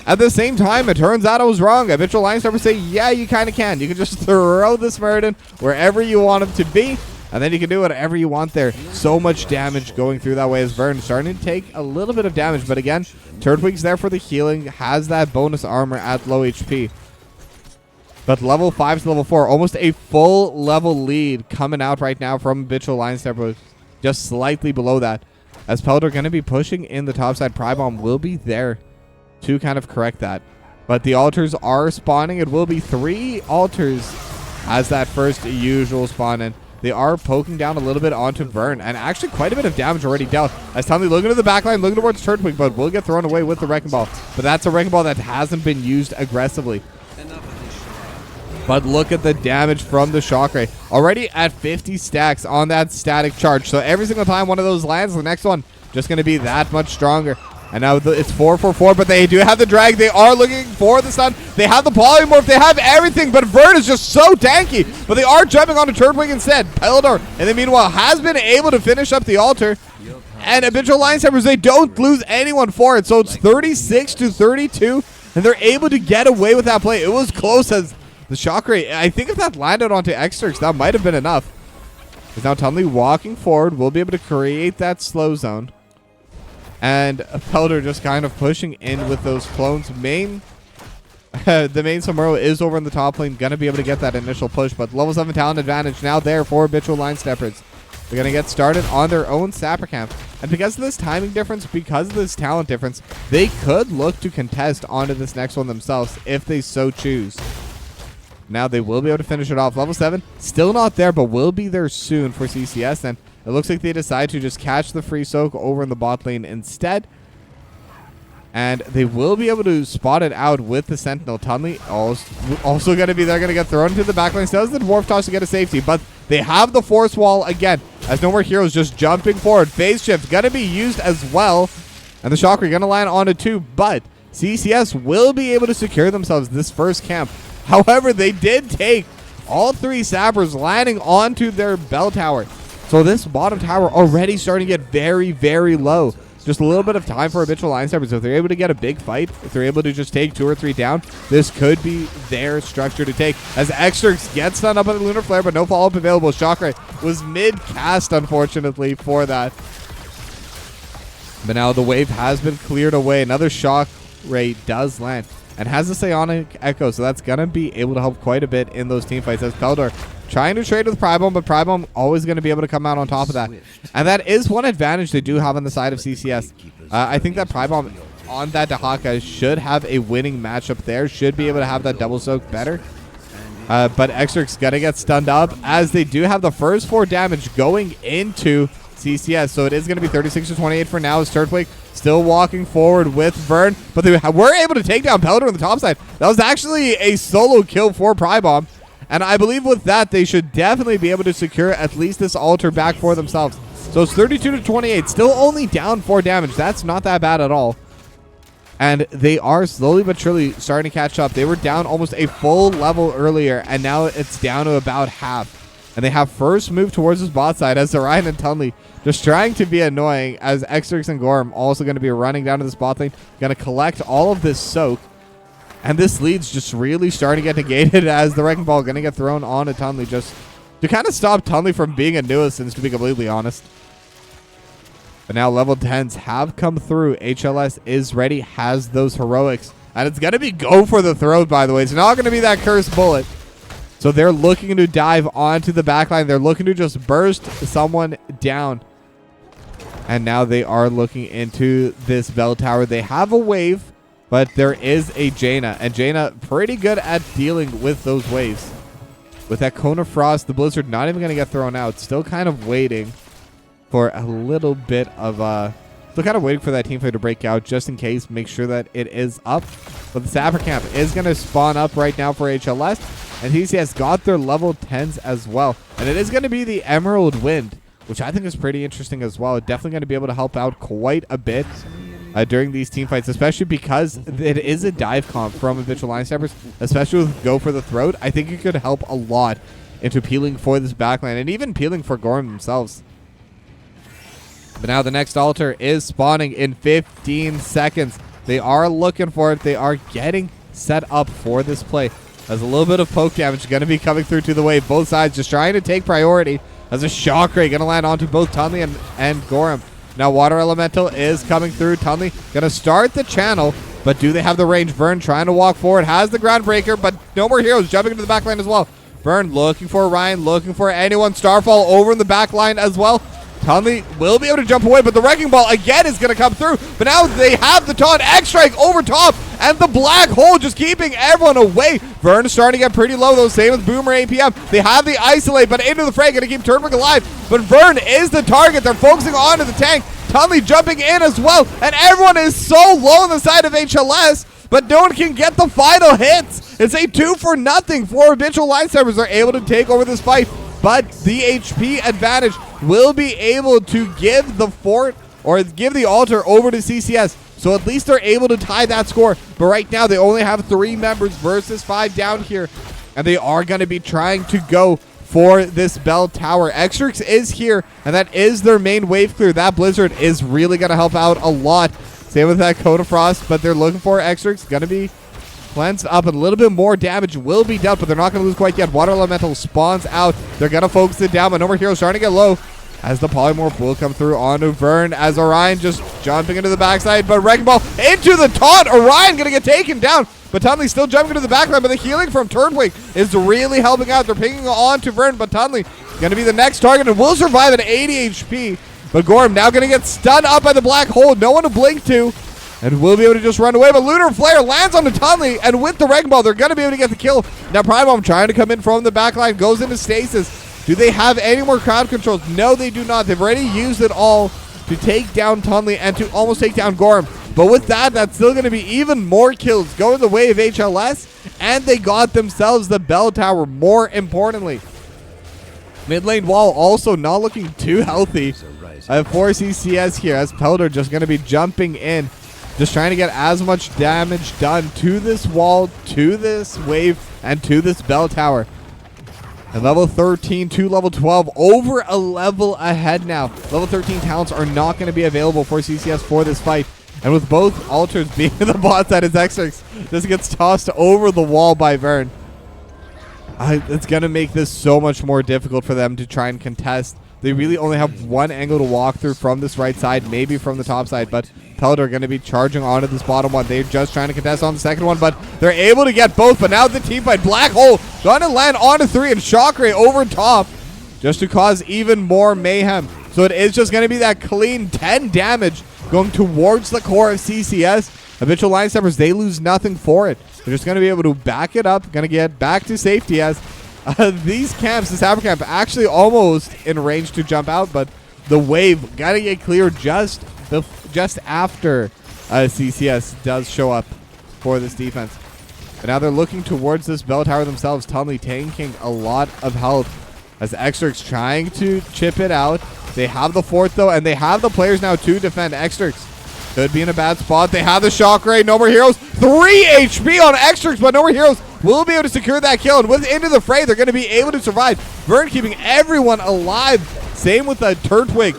at the same time, it turns out I was wrong. Habitual Line Steppers say, yeah, you kind of can. You can just throw this Meriden wherever you want him to be, and then you can do whatever you want there. So much damage going through that way as Vern starting to take a little bit of damage, but again, Turtwig's there for the healing, has that bonus armor at low HP. But level 5 to level 4, almost a full level lead coming out right now from Habitual Line Steppers, just slightly below that. As Peldor going to be pushing in the top side, Pry Bomb will be there to kind of correct that. But the altars are spawning. It will be 3 altars as that first usual spawn in. They are poking down a little bit onto Vern, and actually quite a bit of damage already dealt. As Tunley looking to the backline, looking towards Turtwig, but will get thrown away with the Wrecking Ball. But that's a Wrecking Ball that hasn't been used aggressively. But look at the damage from the Shock Ray. Already at 50 stacks on that static charge. So every single time one of those lands, the next one just going to be that much stronger. And now it's 4-4-4, but they do have the drag. They are looking for the stun. They have the polymorph. They have everything, but Vern is just so tanky. But they are jumping onto Turtwig instead. Peldor, and then meanwhile, has been able to finish up the altar. And Habitual Line Steppers, they don't lose anyone for it. So it's 36-32, and they're able to get away with that play. It was close as the Shock Ray. I think if that landed onto Xtrix, that might have been enough. Because now Tunley walking forward will be able to create that slow zone. And Pelder just kind of pushing in with those clones. The main Sombrero is over in the top lane, going to be able to get that initial push, but level 7 talent advantage now there for Habitual line steppers. They're going to get started on their own sapper camp. And because of this timing difference, because of this talent difference, they could look to contest onto this next one themselves if they so choose. Now they will be able to finish it off. Level 7, still not there, but will be there soon for CCS. And it looks like they decide to just catch the free soak over in the bot lane instead. And they will be able to spot it out with the Sentinel. Tunley also going to be there, going to get thrown into the backline. So does the Dwarf Toss to get a safety, but they have the Force Wall again, as No More Heroes just jumping forward. Phase Shift going to be used as well. And the Shocker going to land onto 2, but CCS will be able to secure themselves this first camp. However, they did take all 3 sappers landing onto their bell tower. So this bottom tower already starting to get very, very low. Just a little bit of time for Habitual line steppers. If they're able to get a big fight, if they're able to just take 2 or 3 down, this could be their structure to take. As Xtrix gets stunned up on the Lunar Flare, but no follow-up available. Shockray was mid-cast, unfortunately, for that. But now the wave has been cleared away. Another Shockray does land and has a Psionic Echo, so that's going to be able to help quite a bit in those team fights. As Peldor trying to trade with Pribome, but Pribome always going to be able to come out on top of that. And that is one advantage they do have on the side of CCS. I think that Pribome on that Dahaka should have a winning matchup there, should be able to have that double soak better. But Xtrix going to get stunned up, as they do have the first 4 damage going into CCS. So it is going to be 36-28 for now, as Turtwig still walking forward with Vern. But they were able to take down Pelder on the top side. That was actually a solo kill for Pribome. And I believe with that, they should definitely be able to secure at least this altar back for themselves. So it's 32-28, still only down 4 damage. That's not that bad at all. And they are slowly but surely starting to catch up. They were down almost a full level earlier, and now it's down to about half. And they have first move towards this bot side, as Orion and Tunley just trying to be annoying, as Xtrix and Gorm also going to be running down to this bot lane, going to collect all of this soak. And this lead's just really starting to get negated, as the Wrecking Ball going to get thrown on to Tunley, just to kind of stop Tunley from being a nuisance, to be completely honest. But now level 10s have come through. HLS is ready, has those heroics. And it's going to be go for the throat, by the way. It's not going to be that cursed bullet. So they're looking to dive onto the backline. They're looking to just burst someone down. And now they are looking into this bell tower. They have a wave, but there is a Jaina. And Jaina pretty good at dealing with those waves. With that Cone of Frost, the Blizzard not even going to get thrown out. Still kind of waiting for a little bit of still kind of waiting for that team fight to break out, just in case. Make sure that it is up. But the Sapper Camp is going to spawn up right now for HLS. And TCS got their level 10s as well. And it is going to be the Emerald Wind, which I think is pretty interesting as well. Definitely going to be able to help out quite a bit during these team fights, especially because it is a dive comp from Habitual line steppers, especially with Go for the Throat. I think it could help a lot into peeling for this backline and even peeling for Gorm themselves. But now the next altar is spawning in 15 seconds. They are looking for it. They are getting set up for this play. As a little bit of poke damage going to be coming through to the wave. Both sides just trying to take priority. As a Shock Ray going to land onto both Tunley and Gorham. Now Water Elemental is coming through. Tunley going to start the channel, but do they have the range? Vern trying to walk forward. Has the Groundbreaker, but No More Heroes jumping into the back line as well. Vern looking for Ryan, looking for anyone. Starfall over in the back line as well. Tunley will be able to jump away, but the Wrecking Ball again is going to come through. But now they have the taunt X-Strike over top, and the Black Hole just keeping everyone away. Vern is starting to get pretty low, though. Same with Boomer APM. They have the Isolate, but into the fray, going to keep Turnwick alive. But Vern is the target. They're focusing onto the tank. Tunley jumping in as well, and everyone is so low on the side of HLS, but no one can get the final hits. It's a 2-for-0 for Habitual line steppers. They're able to take over this fight, but the HP advantage will be able to give the fort or give the altar over to CCS. So at least they're able to tie that score. But right now they only have 3 members versus 5 down here. And they are going to be trying to go for this bell tower. Xtrix is here, and that is their main wave clear. That Blizzard is really going to help out a lot. Same with that Cone of Frost, but they're looking for Xtrix. Going to be cleansed up, and a little bit more damage will be dealt, but they're not going to lose quite yet. Water Elemental spawns out. They're going to focus it down, but No More Heroes starting to get low. as the polymorph will come through onto Vern as Orion just jumping into the backside, but Wrecking Ball into the taunt. Orion gonna get taken down, but Tunley still jumping into the backline, but the healing from Turnwig is really helping out. They're pinging on to Vern, but Tunley gonna be the next target and will survive at 80 HP. But Gorm now gonna get stunned up by the black hole. No one to blink to, and will be able to just run away. But Lunar Flare lands on the Tunley, and with the Wrecking Ball, they're gonna be able to get the kill. Now Prime Bomb trying to come in from the backline, goes into stasis. Do they have any more crowd controls? No, they do not. They've already used it all to take down Tunley and to almost take down Gorm. But with that, that's still going to be even more kills going the way of HLS, and they got themselves the bell tower, more importantly. Mid lane wall also not looking too healthy for CCS here, as Pelder just going to be jumping in, just trying to get as much damage done to this wall, to this wave, and to this bell tower. And level 13 to level 12, over a level ahead now. Level 13 talents are not going to be available for CCS for this fight. And with both altars being the bot side, as Xtrix just gets tossed over the wall by Vern. It's going to make this so much more difficult for them to try and contest. They really only have one angle to walk through from this right side, maybe from the top side, but Pelder are going to be charging onto this bottom one. They're just trying to contest on the second one, but they're able to get both. But now the team fight, Black Hole going to land onto 3 and Shockray over top just to cause even more mayhem. So it is just going to be that clean 10 damage going towards the core of CCS. Habitual Line Steppers, they lose nothing for it. They're just going to be able to back it up, going to get back to safety as these camps, this Saber camp, actually almost in range to jump out, but the wave got to get clear just after CCS does show up for this defense. But now they're looking towards this bell tower themselves. Tunley tanking a lot of health as Xtrix trying to chip it out. They have the fort though, and they have the players now to defend. Xtrix could be in a bad spot. They have the shock ray. No More Heroes. 3 HP on Xtrix, but No More Heroes will be able to secure that kill. And with into the fray, they're going to be able to survive. Vern keeping everyone alive. Same with the Turtwig.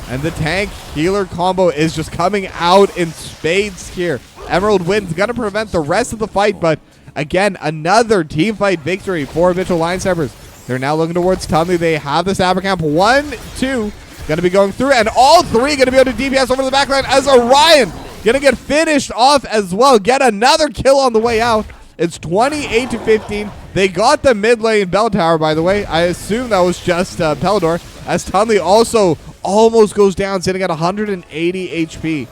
And the tank healer combo is just coming out in spades here. Emerald wins, going to prevent the rest of the fight. But again, another team fight victory for Habitual Line Steppers. They're now looking towards Tunley. They have the Saber Camp. 1, 2. Going to be going through, and all 3 going to be able to DPS over the backline as Orion going to get finished off as well. Get another kill on the way out. It's 28 to 15. They got the mid lane bell tower, by the way. I assume that was just Peldor, as Tunley also almost goes down, sitting at 180 HP.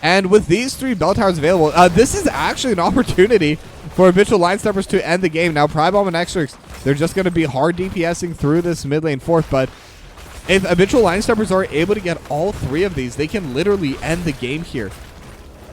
And with these 3 bell towers available, this is actually an opportunity for Habitual Line Steppers to end the game. Now, Prime Bomb and Xtrix, they're just going to be hard DPSing through this mid lane fourth, but if Habitual Line Steppers are able to get all 3 of these, they can literally end the game here.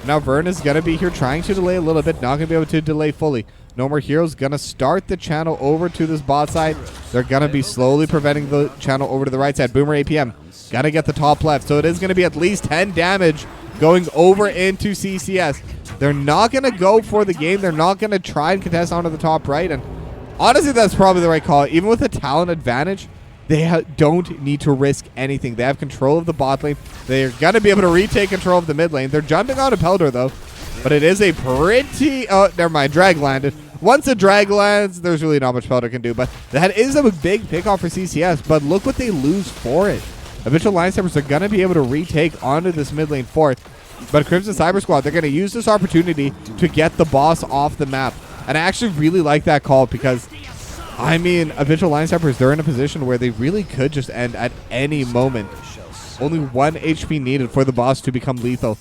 Now Vern is going to be here trying to delay a little bit, not going to be able to delay fully. No More Heroes going to start the channel over to this bot side. They're going to be slowly preventing the channel over to the right side. Boomer APM going to get the top left, so it is going to be at least 10 damage going over into CCS. They're not going to go for the game. They're not going to try and contest onto the top right, and honestly, that's probably the right call. Even with a talent advantage, they don't need to risk anything. They have control of the bot lane. They're going to be able to retake control of the mid lane. They're jumping on a Pelder, though. But it is a pretty... Oh, never mind. Drag landed. Once a drag lands, there's really not much Pelder can do. But that is a big pickoff for CCS. But look what they lose for it. Habitual Line Steppers are going to be able to retake onto this mid lane fourth. But Crimson Cyber Squad, they're going to use this opportunity to get the boss off the map. And I actually really like that call because... I mean, Habitual Line Steppers, they're in a position where they really could just end at any moment. Only 1 HP needed for the boss to become lethal.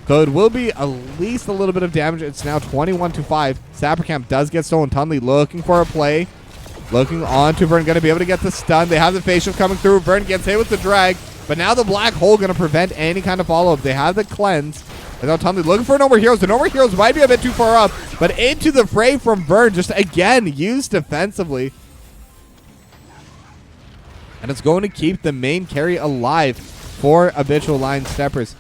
So it will be at least a little bit of damage. It's now 21 to 5. Saber Camp does get stolen. Tunley looking for a play. Looking on to Vern, going to be able to get the stun. They have the facial coming through. Vern gets hit with the drag. But now the black hole going to prevent any kind of follow-up. They have the cleanse. And now Tunley looking for No More Heroes. The No More Heroes might be a bit too far up. But into the fray from Vern. Just again used defensively. And it's going to keep the main carry alive for Habitual Line Steppers.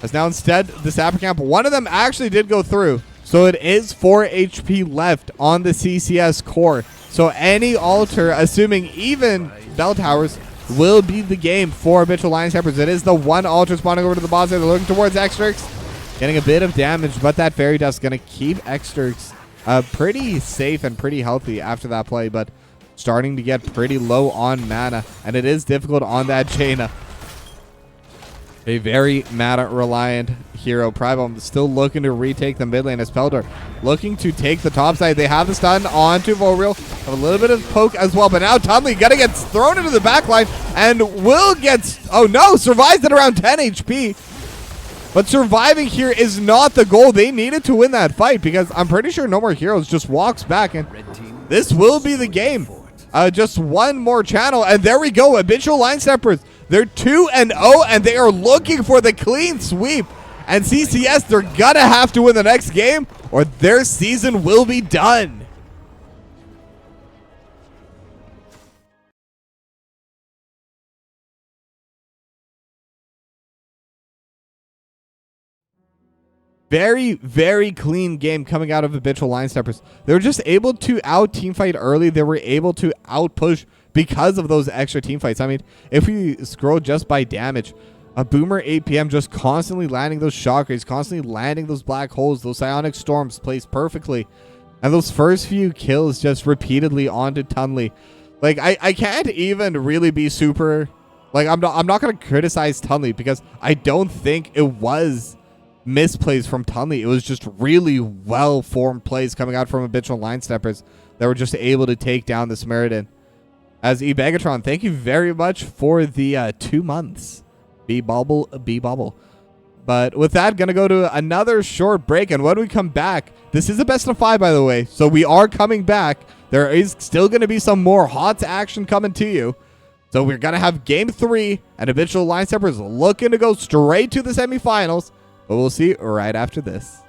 As now instead, the Saber Camp, one of them actually did go through. So it is 4 HP left on the CCS core. So any altar, assuming even bell towers, will be the game for Habitual Line Steppers. It is the one altar spawning over to the boss. They're looking towards Xtrix. Getting a bit of damage, but that Fairy Dust is going to keep Xtrix pretty safe and pretty healthy after that play. But starting to get pretty low on mana, and it is difficult on that Jaina. A very mana-reliant hero. Pribom still looking to retake the mid lane as Peldor looking to take the top side. They have the stun onto Voriel. Have a little bit of poke as well, but now Tunley gonna get thrown into the back line and will get... Oh no, survives at around 10 HP. But surviving here is not the goal. They needed to win that fight because I'm pretty sure No More Heroes just walks back, and this will be the game. Just one more channel, and there we go. Habitual Line Steppers. They're 2-0, and they are looking for the clean sweep. And CCS, they're gonna have to win the next game, or their season will be done. Very, very clean game coming out of Habitual Line Steppers. They were just able to out-teamfight early. They were able to out-push because of those extra team fights. I mean, if we scroll just by damage, a Boomer 8PM just constantly landing those shockers, constantly landing those black holes, those psionic storms placed perfectly. And those first few kills just repeatedly onto Tunley. Like, I can't even really be super... Like, I'm not going to criticize Tunley because I don't think it was misplays from Tunley. It was just really well-formed plays coming out from Habitual Line Steppers that were just able to take down the Samaritan. As eBegatron, thank you very much for the 2 months. B-bobble. But with that, gonna go to another short break, and when we come back, this is a best of 5, by the way, so we are coming back. There is still gonna be some more hot action coming to you. So we're gonna have game 3, and Habitual Line Steppers looking to go straight to the semifinals. But we'll see right after this.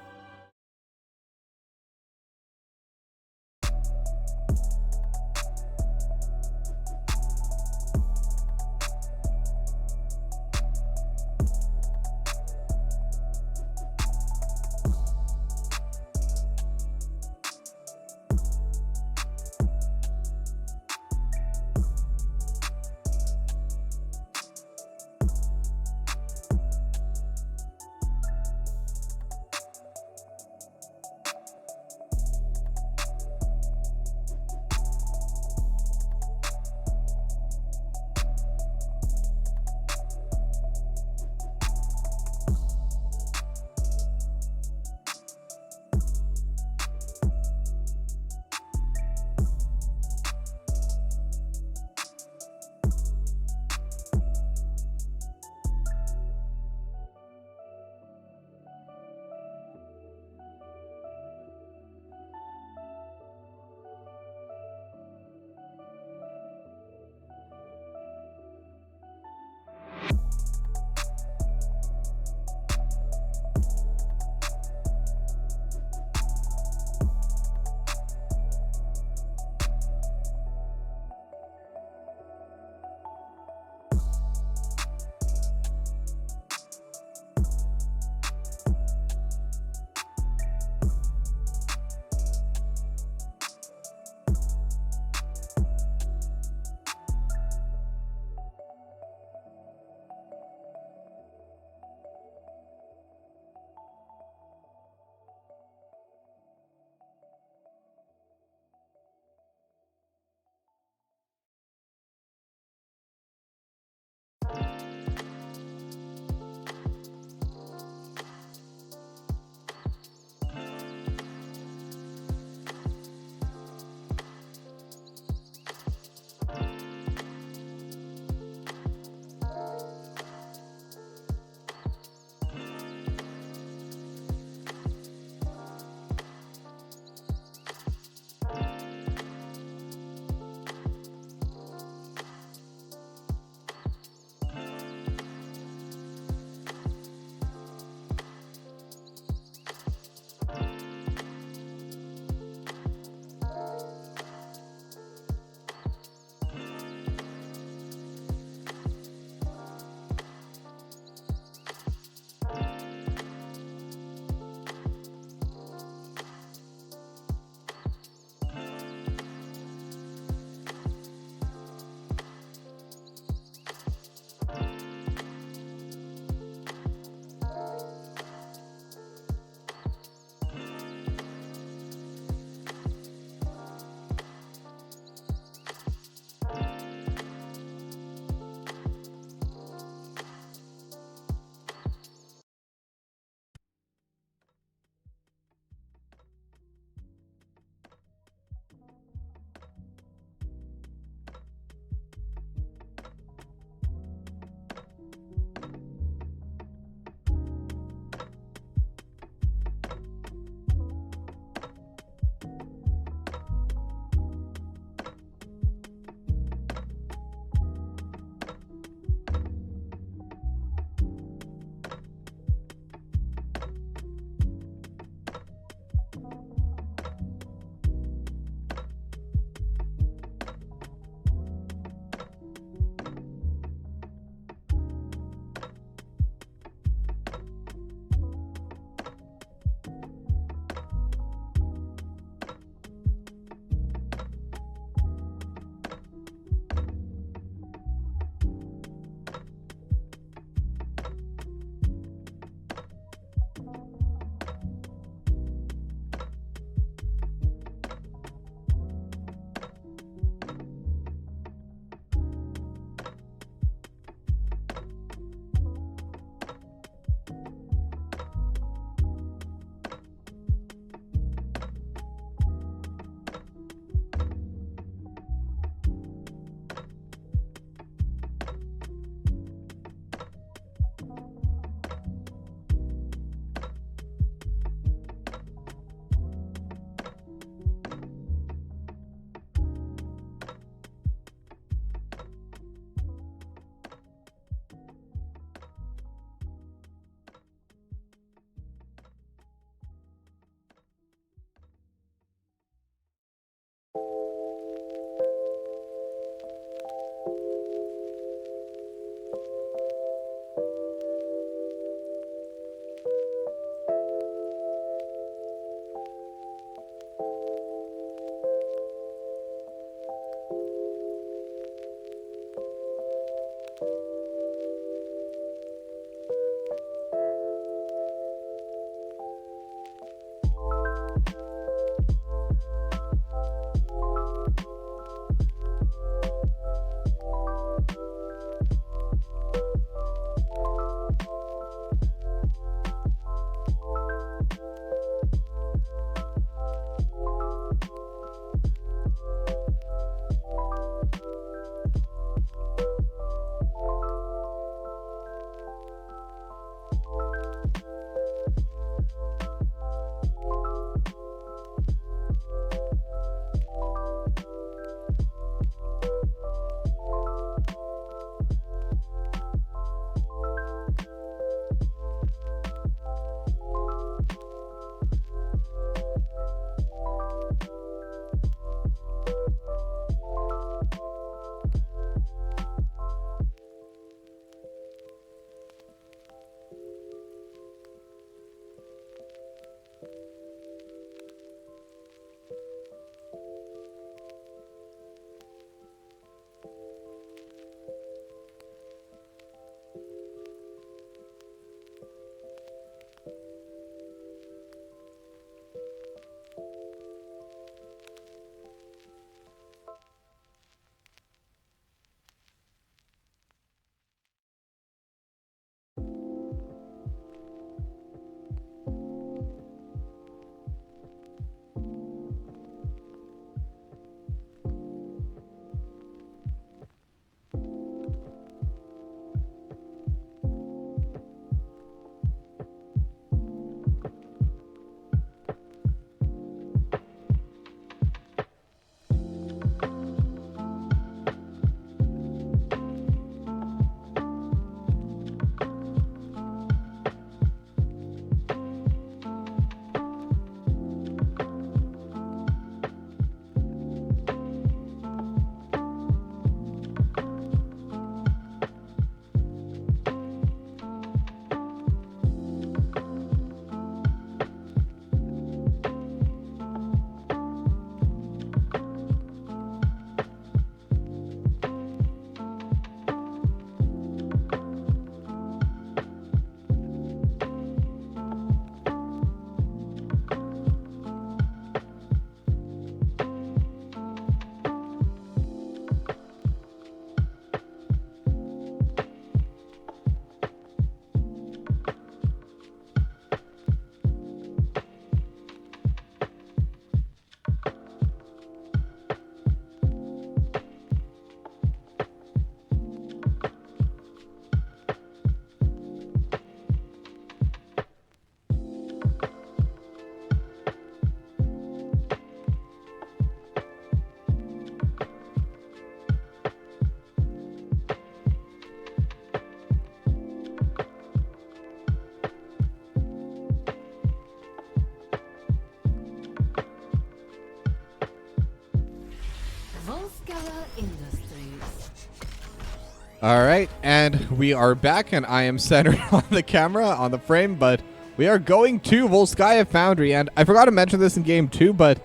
All right, and we are back, and I am centered on the camera, on the frame, but we are going to Volskaya Foundry, and I forgot to mention this in Game 2, but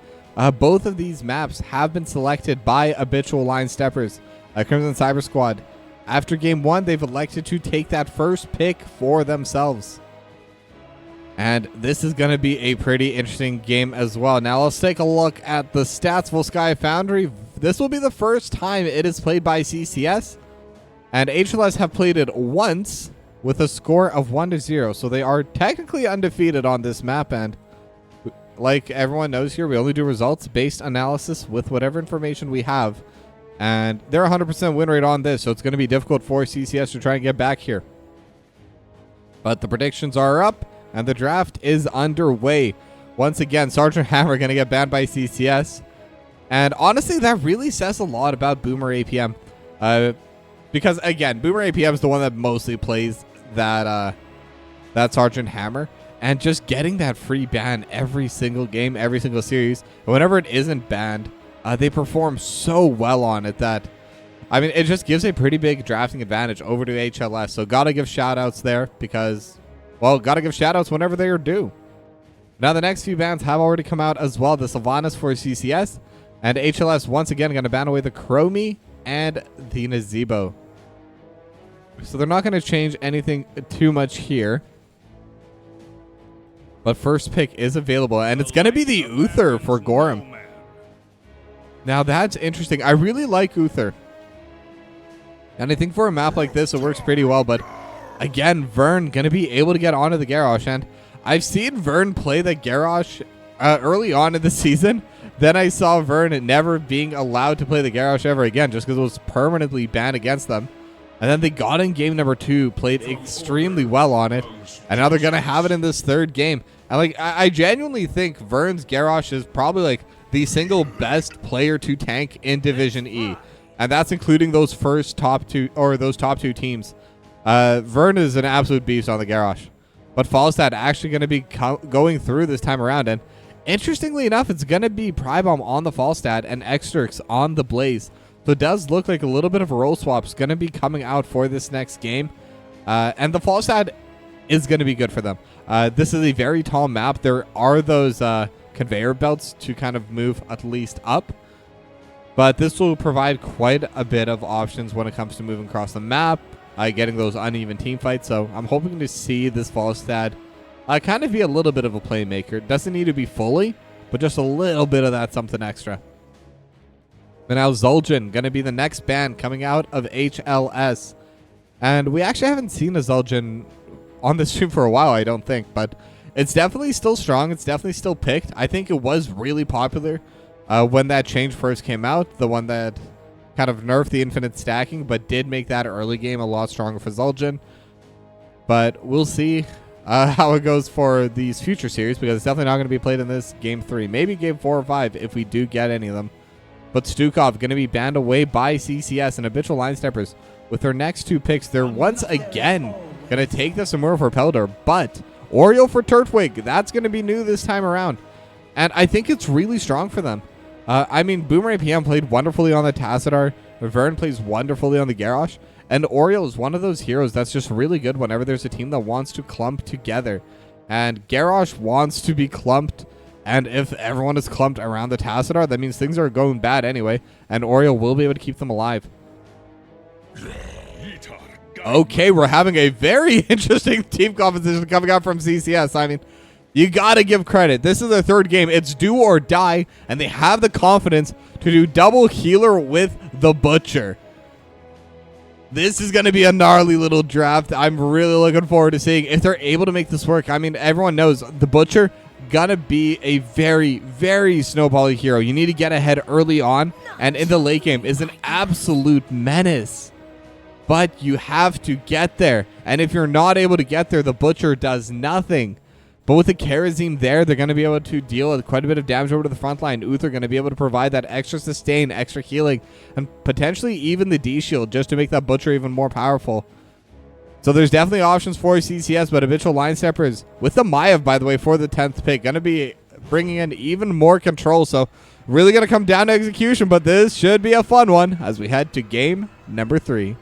both of these maps have been selected by Habitual line steppers, Crimson Cyber Squad. After Game 1, they've elected to take that first pick for themselves. And this is going to be a pretty interesting game as well. Now, let's take a look at the stats. Volskaya Foundry, this will be the first time it is played by CCS. And HLS have played it once with a score of 1-0. So they are technically undefeated on this map. And like everyone knows here, we only do results-based analysis with whatever information we have. And they're 100% win rate on this. So it's going to be difficult for CCS to try and get back here. But the predictions are up. And the draft is underway. Once again, Sergeant Hammer going to get banned by CCS. And honestly, that really says a lot about Boomer APM. Because, again, Boomer APM is the one that mostly plays that Sergeant Hammer. And just getting that free ban every single game, every single series. And whenever it isn't banned, they perform so well on it that, I mean, it just gives a pretty big drafting advantage over to HLS. So got to give shout-outs there because, well, got to give shout-outs whenever they are due. Now, the next few bans have already come out as well. The Sylvanas for CCS. And HLS, once again, going to ban away the Chromie and the Nazebo. So they're not going to change anything too much here. But first pick is available. And it's going to be the Uther for Gorham. Now, that's interesting. I really like Uther. And I think for a map like this, it works pretty well. But again, Vern going to be able to get onto the Garrosh. And I've seen Vern play the Garrosh early on in the season. Then I saw Vern never being allowed to play the Garrosh ever again just because it was permanently banned against them. And then they got in game number 2, played extremely well on it. And now they're going to have it in this third game. And like I genuinely think Vern's Garrosh is probably like the single best player to tank in Division E. And that's including those top two teams. Vern is an absolute beast on the Garrosh. But Falstad actually going to be going through this time around. And interestingly enough, it's going to be Prybomb on the Falstad and Extrix on the Blaze. So it does look like a little bit of a role swap is going to be coming out for this next game. And the Falstad is going to be good for them. This is a very tall map. There are those conveyor belts to kind of move at least up. But this will provide quite a bit of options when it comes to moving across the map, getting those uneven team fights. So I'm hoping to see this Falstad kind of be a little bit of a playmaker. It doesn't need to be fully, but just a little bit of that something extra. But now Zul'jin, going to be the next ban coming out of HLS. And we actually haven't seen a Zul'jin on the stream for a while, I don't think. But it's definitely still strong. It's definitely still picked. I think it was really popular when that change first came out. The one that kind of nerfed the infinite stacking, but did make that early game a lot stronger for Zul'jin. But we'll see how it goes for these future series, because it's definitely not going to be played in this Game 3. Maybe Game 4 or 5 if we do get any of them. But Stukov going to be banned away by CCS, and Habitual line steppers with their next 2 picks. They're once again going to take the Samura for Peldor, but Oriole for Turtwig. That's going to be new this time around. And I think it's really strong for them. I mean, Boomer APM played wonderfully on the Tassadar. Vern plays wonderfully on the Garrosh. And Oriole is one of those heroes that's just really good whenever there's a team that wants to clump together. And Garrosh wants to be clumped. And if everyone is clumped around the Tassadar, that means things are going bad anyway. And Oriole will be able to keep them alive. Okay, we're having a very interesting team composition coming out from CCS. I mean, you got to give credit. This is their third game. It's do or die. And they have the confidence to do double healer with the Butcher. This is going to be a gnarly little draft. I'm really looking forward to seeing if they're able to make this work. I mean, everyone knows the Butcher gonna be a very, very snowbally hero. You need to get ahead early on, and in the late game is an absolute menace. But you have to get there, and if you're not able to get there, the Butcher does nothing. But with the Kerosene there, they're going to be able to deal with quite a bit of damage over to the front line. Uther going to be able to provide that extra sustain, extra healing, and potentially even the D-Shield just to make that Butcher even more powerful. So there's definitely options for CCS, but Habitual line steppers with the Maiev, by the way, for the 10th pick. Going to be bringing in even more control. So really going to come down to execution, but this should be a fun one as we head to game number 3.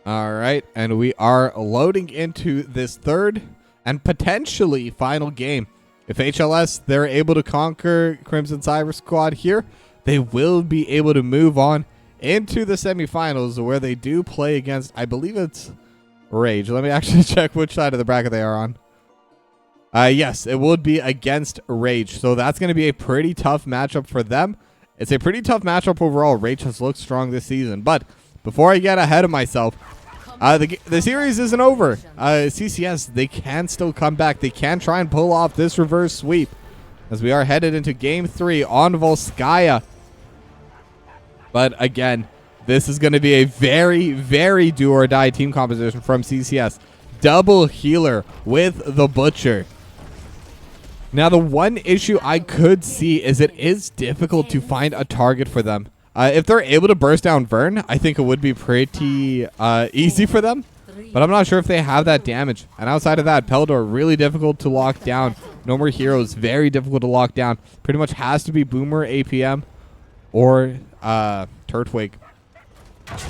All right, and we are loading into this third and potentially final game. If HLS, they're able to conquer Crimson Cyber Squad here, they will be able to move on into the semifinals where they do play against, I believe it's Rage. Let me actually check which side of the bracket they are on. Yes, it would be against Rage. So that's going to be a pretty tough matchup for them. It's a pretty tough matchup overall. Rage has looked strong this season. But before I get ahead of myself, the series isn't over. CCS, they can still come back. They can try and pull off this reverse sweep as we are headed into Game 3 on Volskaya. But again, this is going to be a very, very do-or-die team composition from CCS. Double healer with the Butcher. Now, the one issue I could see is it is difficult to find a target for them. If they're able to burst down Vern, I think it would be pretty easy for them. But I'm not sure if they have that damage. And outside of that, Peldor, really difficult to lock down. No More Heroes, very difficult to lock down. Pretty much has to be Boomer, APM, or Turtwig.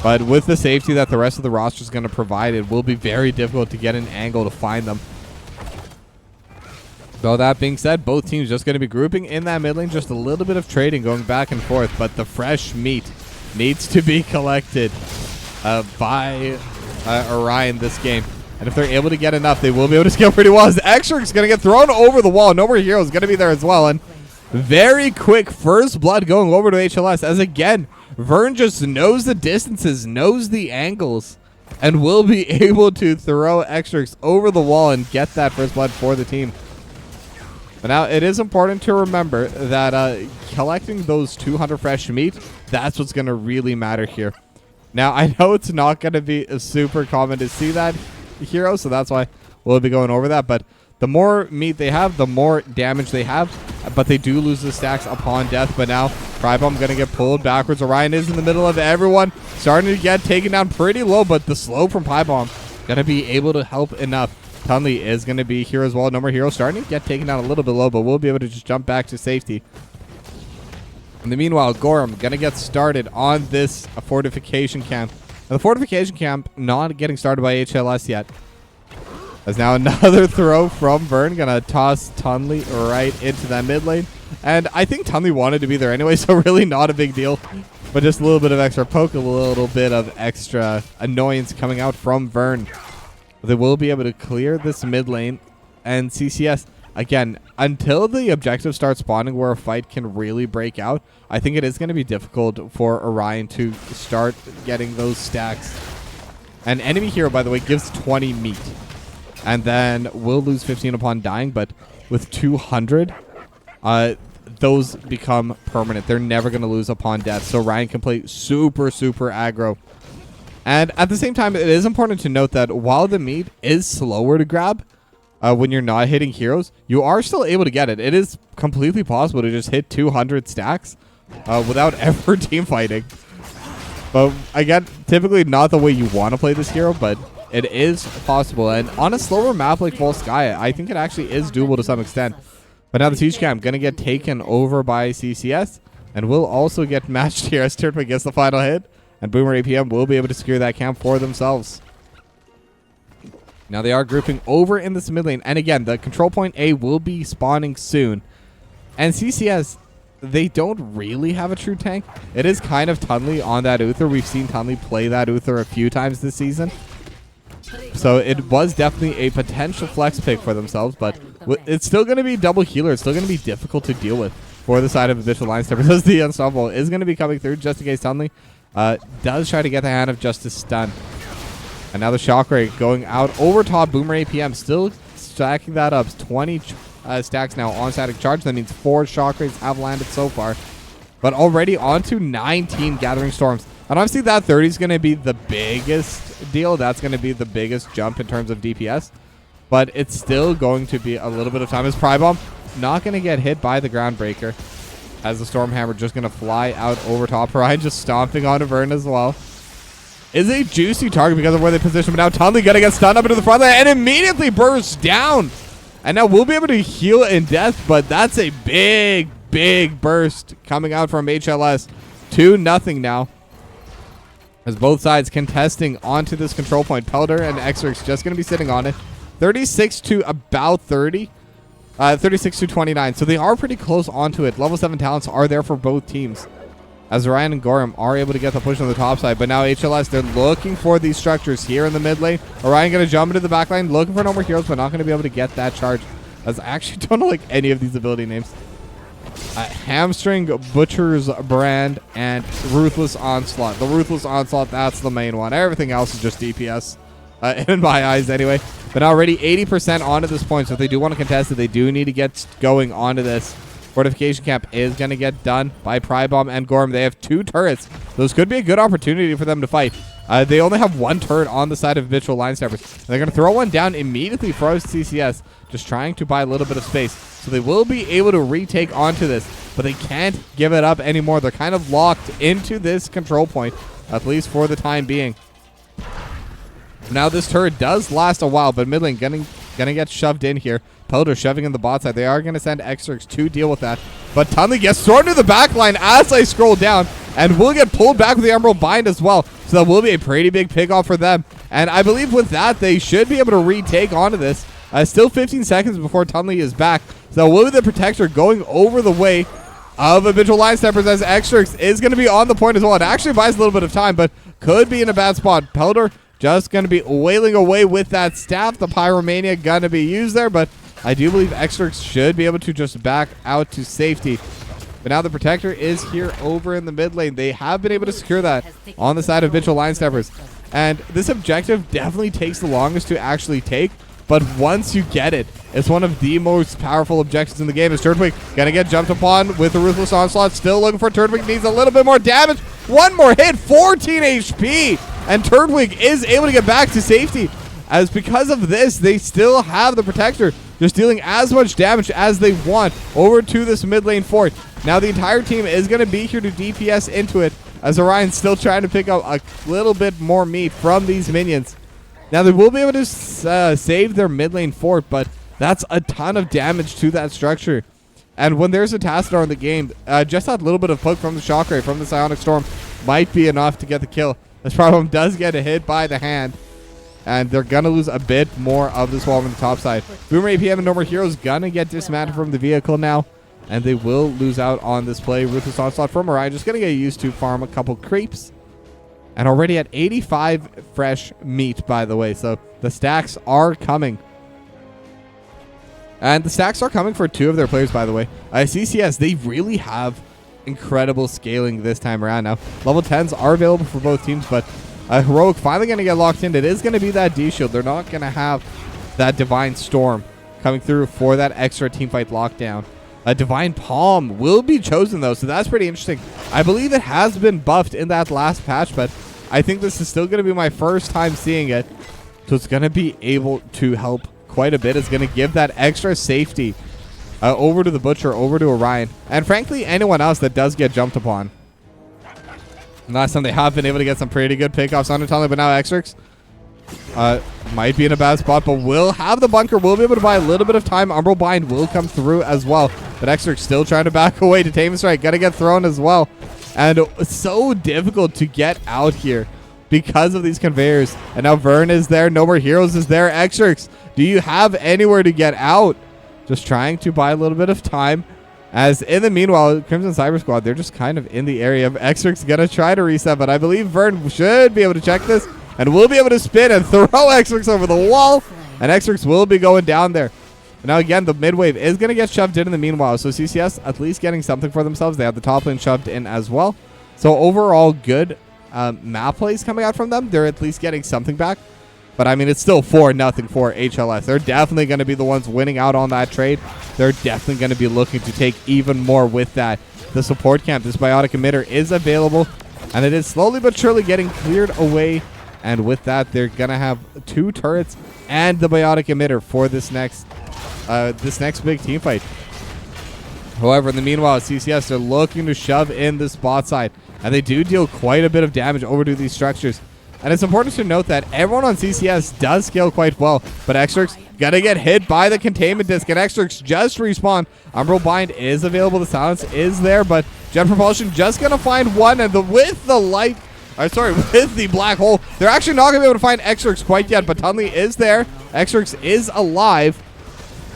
But with the safety that the rest of the roster is going to provide, it will be very difficult to get an angle to find them. So that being said, both teams just going to be grouping in that mid lane, just a little bit of trading going back and forth. But the fresh meat needs to be collected by Orion this game. And if they're able to get enough, they will be able to scale pretty well. As Extric's going to get thrown over the wall. No More Heroes going to be there as well. And very quick first blood going over to HLS. As again, Vern just knows the distances, knows the angles, and will be able to throw Extrix over the wall and get that first blood for the team. But now it is important to remember that collecting those 200 fresh meat, that's what's going to really matter here. Now, I know it's not going to be super common to see that hero, so that's why we'll be going over that. But the more meat they have, the more damage they have. But they do lose the stacks upon death. But now, Prybomb going to get pulled backwards. Orion is in the middle of everyone. Starting to get taken down pretty low, but the slow from Prybomb going to be able to help enough. Tunley is going to be here as well. No More Heroes starting to get taken down a little bit low, but we'll be able to just jump back to safety. In the meanwhile, Gorham going to get started on this fortification camp. Now, the fortification camp not getting started by HLS yet. As now another throw from Vern. Going to toss Tunley right into that mid lane. And I think Tunley wanted to be there anyway, so really not a big deal. But just a little bit of extra poke, a little bit of extra annoyance coming out from Vern. They will be able to clear this mid lane. And CCS, again, until the objective starts spawning where a fight can really break out, I think it is going to be difficult for Orion to start getting those stacks. An enemy hero, by the way, gives 20 meat. And then will lose 15 upon dying. But with 200, those become permanent. They're never going to lose upon death. So Ryan can play super, super aggro. And at the same time, it is important to note that while the meat is slower to grab when you're not hitting heroes, you are still able to get it. It is completely possible to just hit 200 stacks without ever team fighting. But again, typically not the way you want to play this hero, but it is possible. And on a slower map like Volskaya, I think it actually is doable to some extent. But now the siege camp going to get taken over by CCS and will also get matched here as Turtwig gets the final hit. And Boomer APM will be able to secure that camp for themselves. Now they are grouping over in this mid lane. And again, the control point A will be spawning soon. And CCS, they don't really have a true tank. It is kind of Tunley on that Uther. We've seen Tunley play that Uther a few times this season. So it was definitely a potential flex pick for themselves. But it's still going to be double healer. It's still going to be difficult to deal with for the side of Habitual Line Step. Because the Unstoppable is going to be coming through just in case Tunley does try to get the Hand of Justice stun. And now the Shockwave going out over top. Boomer APM still stacking that up. 20 stacks now on static charge. That means 4 Shockwaves have landed so far. But already on to 19 Gathering Storms. And obviously that 30 is going to be the biggest deal. That's going to be the biggest jump in terms of DPS. But it's still going to be a little bit of time. As Prybomb not going to get hit by the Groundbreaker. As the Stormhammer just going to fly out over top. Ryan just stomping on Vern as well. Is a juicy target because of where they position. But now Tunley going to get stunned up into the front line and immediately bursts down. And now we'll be able to heal in death. But that's a big, big burst coming out from HLS. 2-0 now. as both sides contesting onto this control point. Pelder and Xrix just going to be sitting on it. 36 to about 30. 36 to 29. So they are pretty close onto it. Level 7 talents are there for both teams, as Ryan and Gorham are able to get the push on the top side. But now HLS, they're looking for these structures here in the mid lane. Orion going to jump into the back line, looking for no more heroes, but not going to be able to get that charge, as I actually don't know like any of these ability names. Hamstring, Butcher's Brand, and Ruthless Onslaught. The Ruthless Onslaught, that's the main one. Everything else is just DPS, in my eyes anyway. But already 80% onto this point, so if they do want to contest it, they do need to get going onto this. Fortification camp is going to get done by Prybomb and Gorm. They have 2 turrets. Those could be a good opportunity for them to fight. They only have 1 turret on the side of Habitual Line Steppers. They're going to throw one down immediately for CCS, just trying to buy a little bit of space. So they will be able to retake onto this, but they can't give it up anymore. They're kind of locked into this control point, at least for the time being. Now this turret does last a while, but mid lane gonna get shoved in here. Pelder shoving in the bot side. They are going to send Xrix to deal with that. But Tunley gets thrown to the back line as I scroll down, and will get pulled back with the Emerald Bind as well. So that will be a pretty big pickoff for them. And I believe with that, they should be able to retake onto this. Still 15 seconds before Tunley is back. So will be the Protector going over the way of Habitual Line Steppers, as Xrix is going to be on the point as well. It actually buys a little bit of time, but could be in a bad spot. Pelder just going to be wailing away with that staff. The Pyromania going to be used there, but I do believe Xrix should be able to just back out to safety. But now the Protector is here over in the mid lane. They have been able to secure that on the side of Habitual Line Steppers. And this objective definitely takes the longest to actually take, but once you get it, it's one of the most powerful objectives in the game. Is Turdwig going to get jumped upon with the Ruthless Onslaught? Still looking for Turdwig. Needs a little bit more damage. One more hit, 14 HP. And Turdwig is able to get back to safety, as because of this, they still have the Protector just dealing as much damage as they want over to this mid lane fort. Now the entire team is going to be here to DPS into it, as Orion's still trying to pick up a little bit more meat from these minions. Now they will be able to save their mid lane fort, but that's a ton of damage to that structure. And when there's a Tassadar in the game, just that little bit of poke from the Shockwave, from the Psionic Storm, might be enough to get the kill. This problem does get a hit by the hand, and they're going to lose a bit more of this wall on the top side. Boomer APM and No More Heroes going to get dismantled from the vehicle now, and they will lose out on this play. Ruthless Onslaught from Orion just going to get used to farm a couple creeps. And already at 85 fresh meat, by the way. So the stacks are coming. And the stacks are coming for 2 of their players, by the way. CCS, they really have incredible scaling this time around now. Level 10s are available for both teams, but Heroic finally going to get locked in. It is going to be that D-Shield. They're not going to have that Divine Storm coming through for that extra teamfight lockdown. A Divine Palm will be chosen, though, so that's pretty interesting. I believe it has been buffed in that last patch, but I think this is still going to be my first time seeing it. So it's going to be able to help quite a bit. It's going to give that extra safety over to the Butcher, over to Orion, and frankly, anyone else that does get jumped upon. Last time they have been able to get some pretty good pickoffs on Tunley, but now Xrix might be in a bad spot, but will have the bunker, will be able to buy a little bit of time. Umbral Bind will come through as well, but Xrix still trying to back away to Tame Strike. Gotta get thrown as well, and it's so difficult to get out here because of these conveyors. And now Vern is there, No More Heroes is there. Xrix, do you have anywhere to get out? Just trying to buy a little bit of time. As in the meanwhile, Crimson Cyber Squad, they're just kind of in the area. Xrix gonna try to reset, but I believe Vern should be able to check this and will be able to spin and throw Xrix over the wall. And Xrix will be going down there. But now again, the mid wave is gonna get shoved in the meanwhile. So CCS at least getting something for themselves. They have the top lane shoved in as well. So overall, good map plays coming out from them. They're at least getting something back. But I mean, it's still 4-0 for HLS. They're definitely going to be the ones winning out on that trade. They're definitely going to be looking to take even more with that. The support camp, this biotic emitter is available, and it is slowly but surely getting cleared away. And with that, they're going to have 2 turrets and the biotic emitter for this next big team fight. However, in the meanwhile, CCS, they're looking to shove in the spot side, and they do deal quite a bit of damage over to these structures. And it's important to note that everyone on CCS does scale quite well, but Xrix gonna get hit by the containment disc, and Xrix just respawn. Umbral Bind is available, the silence is there, but Jet Propulsion just gonna find one, and with the light Sorry, with the black hole. They're actually not going to be able to find Xrix quite yet, but Tunley is there. Xrix is alive,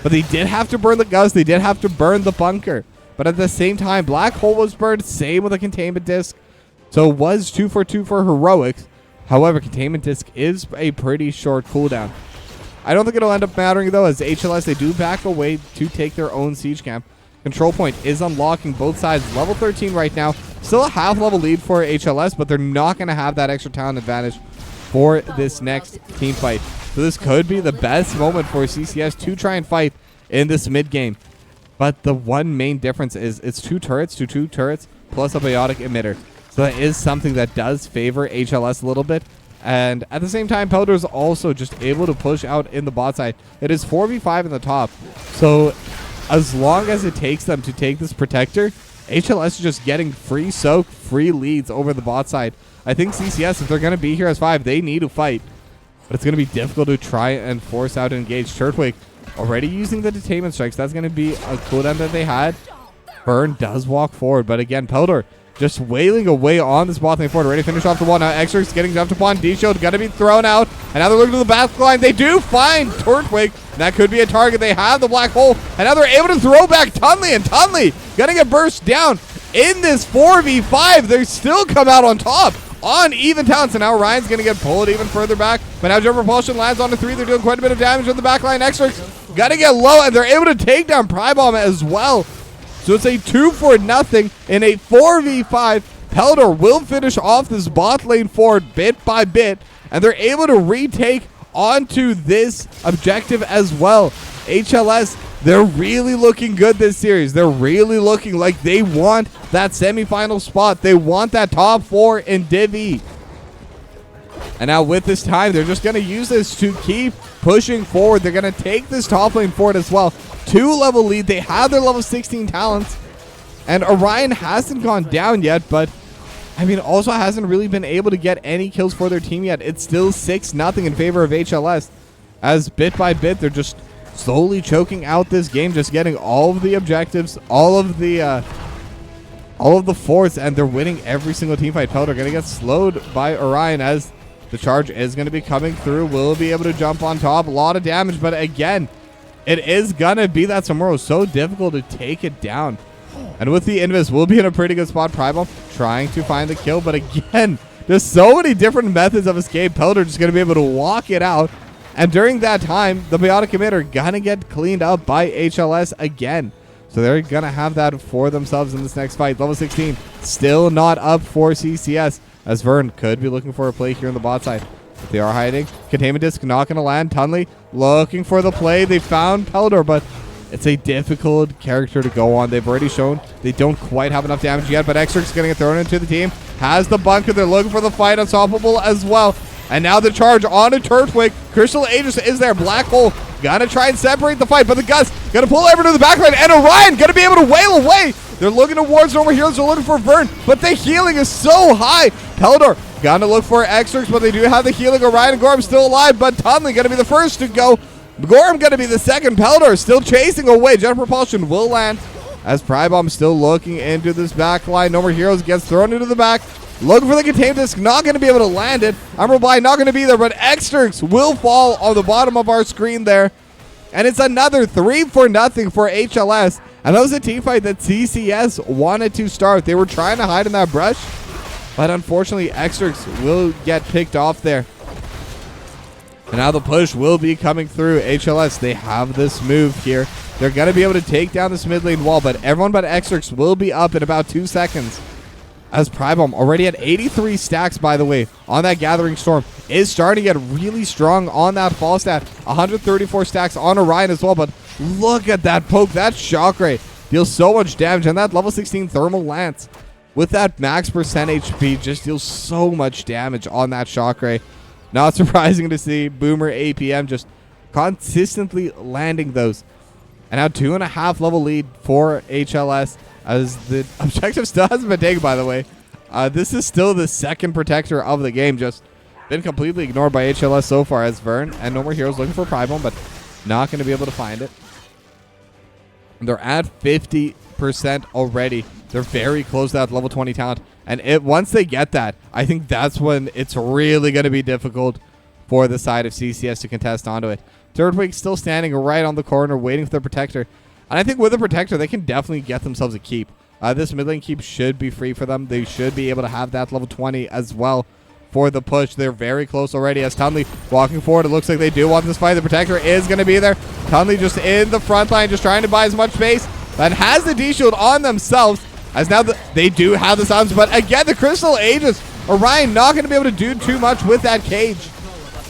but they did have to burn the Gus. They did have to burn the bunker. But at the same time, black hole was burned. Same with a containment disc. So it was 2 for 2 for heroics. However, containment disc is a pretty short cooldown. I don't think it'll end up mattering, though, as HLS, they do back away to take their own siege camp. Control point is unlocking both sides. Level 13 right now. Still a half-level lead for HLS, but they're not going to have that extra talent advantage for this next team fight. So this could be the best moment for CCS to try and fight in this mid-game. But the one main difference is it's 2 turrets to 2 turrets plus a biotic emitter. So that is something that does favor HLS a little bit. And at the same time, Pelder is also just able to push out in the bot side. It is 4v5 in the top. So as long as it takes them to take this protector, HLS is just getting free soak, free leads over the bot side. I think CCS, if they're going to be here as 5, they need to fight. But it's going to be difficult to try and force out and engage. Turtwig already using the detainment strikes. That's going to be a cooldown that they had. Burn does walk forward. But again, Pelder just wailing away on this bot lane forward. Ready to finish off the wall. Now Xrix getting jumped upon. D-Shield going to be thrown out. And now they're looking to the back line. They do find Turtwig. That could be a target. They have the black hole. And now they're able to throw back Tunley. And Tunley going to get burst down in this 4v5. They still come out on top on even talents. And now Ryan's going to get pulled even further back. But now Jump Repulsion lands on the 3. They're doing quite a bit of damage on the back line. Xrix got to get low. And they're able to take down Prybomb as well. So it's a 2 for nothing in a 4v5. Pelder will finish off this bot lane forward bit by bit, and they're able to retake onto this objective as well. HLS, they're really looking good this series. They're really looking like they want that semifinal spot. They want that top 4 in Div E. And now with this time, they're just going to use this to keep pushing forward. They're going to take this top lane forward as well. 2-level lead. They have their level 16 talents. And Orion hasn't gone down yet, but I mean, also hasn't really been able to get any kills for their team yet. It's still 6-0 in favor of HLS. As bit by bit, they're just slowly choking out this game, just getting all of the objectives, all of the forts, and they're winning every single team fight. Pelder going to get slowed by Orion as the charge is going to be coming through. Will be able to jump on top. A lot of damage, but again, it is going to be that Samuro so difficult to take it down. And with the Invis, we'll be in a pretty good spot. Prybomb trying to find the kill, but again, there's so many different methods of escape. Pelder just going to be able to walk it out. And during that time, the biotic emitter going to get cleaned up by HLS again. So they're going to have that for themselves in this next fight. Level 16, still not up for CCS, as Vern could be looking for a play here on the bot side. But they are hiding. Containment disc not going to land. Tunley looking for the play. They found Pelder, but it's a difficult character to go on. They've already shown they don't quite have enough damage yet, but Xrix going to get thrown into the team. Has the bunker. They're looking for the fight. Unstoppable as well. And now the charge on a Turtwig. Crystal Aegis is there. Black Hole gonna try and separate the fight, but the Gus gonna pull over to the backline, and Orion gonna be able to wail away. They're looking towards Normal Heroes. They're looking for Vern, but the healing is so high. Peldor gonna look for Xrix, but they do have the healing. Orion and Gorm still alive, but Tunley gonna be the first to go. Gorm gonna be the second. Peldor still chasing away. Jet Propulsion will land as Prybomb still looking into this backline. No More Heroes gets thrown into the back. Looking for the containment disc, not going to be able to land it. Umbrella not going to be there, but Xrix will fall on the bottom of our screen there. And it's another 3-0 for HLS. And that was a team fight that CCS wanted to start. They were trying to hide in that brush, but unfortunately Xrix will get picked off there. And now the push will be coming through. HLS, they have this move here. They're going to be able to take down this mid lane wall, but everyone but Xrix will be up in about 2 seconds. As Prybomb already at 83 stacks, by the way, on that Gathering Storm, is starting to get really strong on that fall stat. 134 stacks on Orion as well, but look at that poke. That shock ray deals so much damage, and that level 16 Thermal Lance with that max percent HP just deals so much damage on that shock ray. Not surprising to see Boomer APM just consistently landing those. And now 2.5 level lead for HLS. As the objective still hasn't been taken, by the way. This is still the second protector of the game. Just been completely ignored by HLS so far, as Vern and No More Heroes looking for Prybomb, but not going to be able to find it. They're at 50% already. They're very close to that level 20 talent. And once they get that, I think that's when it's really going to be difficult for the side of CCS to contest onto it. Third Wing still standing right on the corner, waiting for the Protector. And I think with the Protector, they can definitely get themselves a keep. This mid lane keep should be free for them. They should be able to have that level 20 as well for the push. They're very close already as Tunley walking forward. It looks like they do want this fight. The Protector is going to be there. Tunley just in the front line, just trying to buy as much space. That has the D-Shield on themselves, as now they do have the sounds. But again, the Crystal Aegis, Orion not going to be able to do too much with that cage.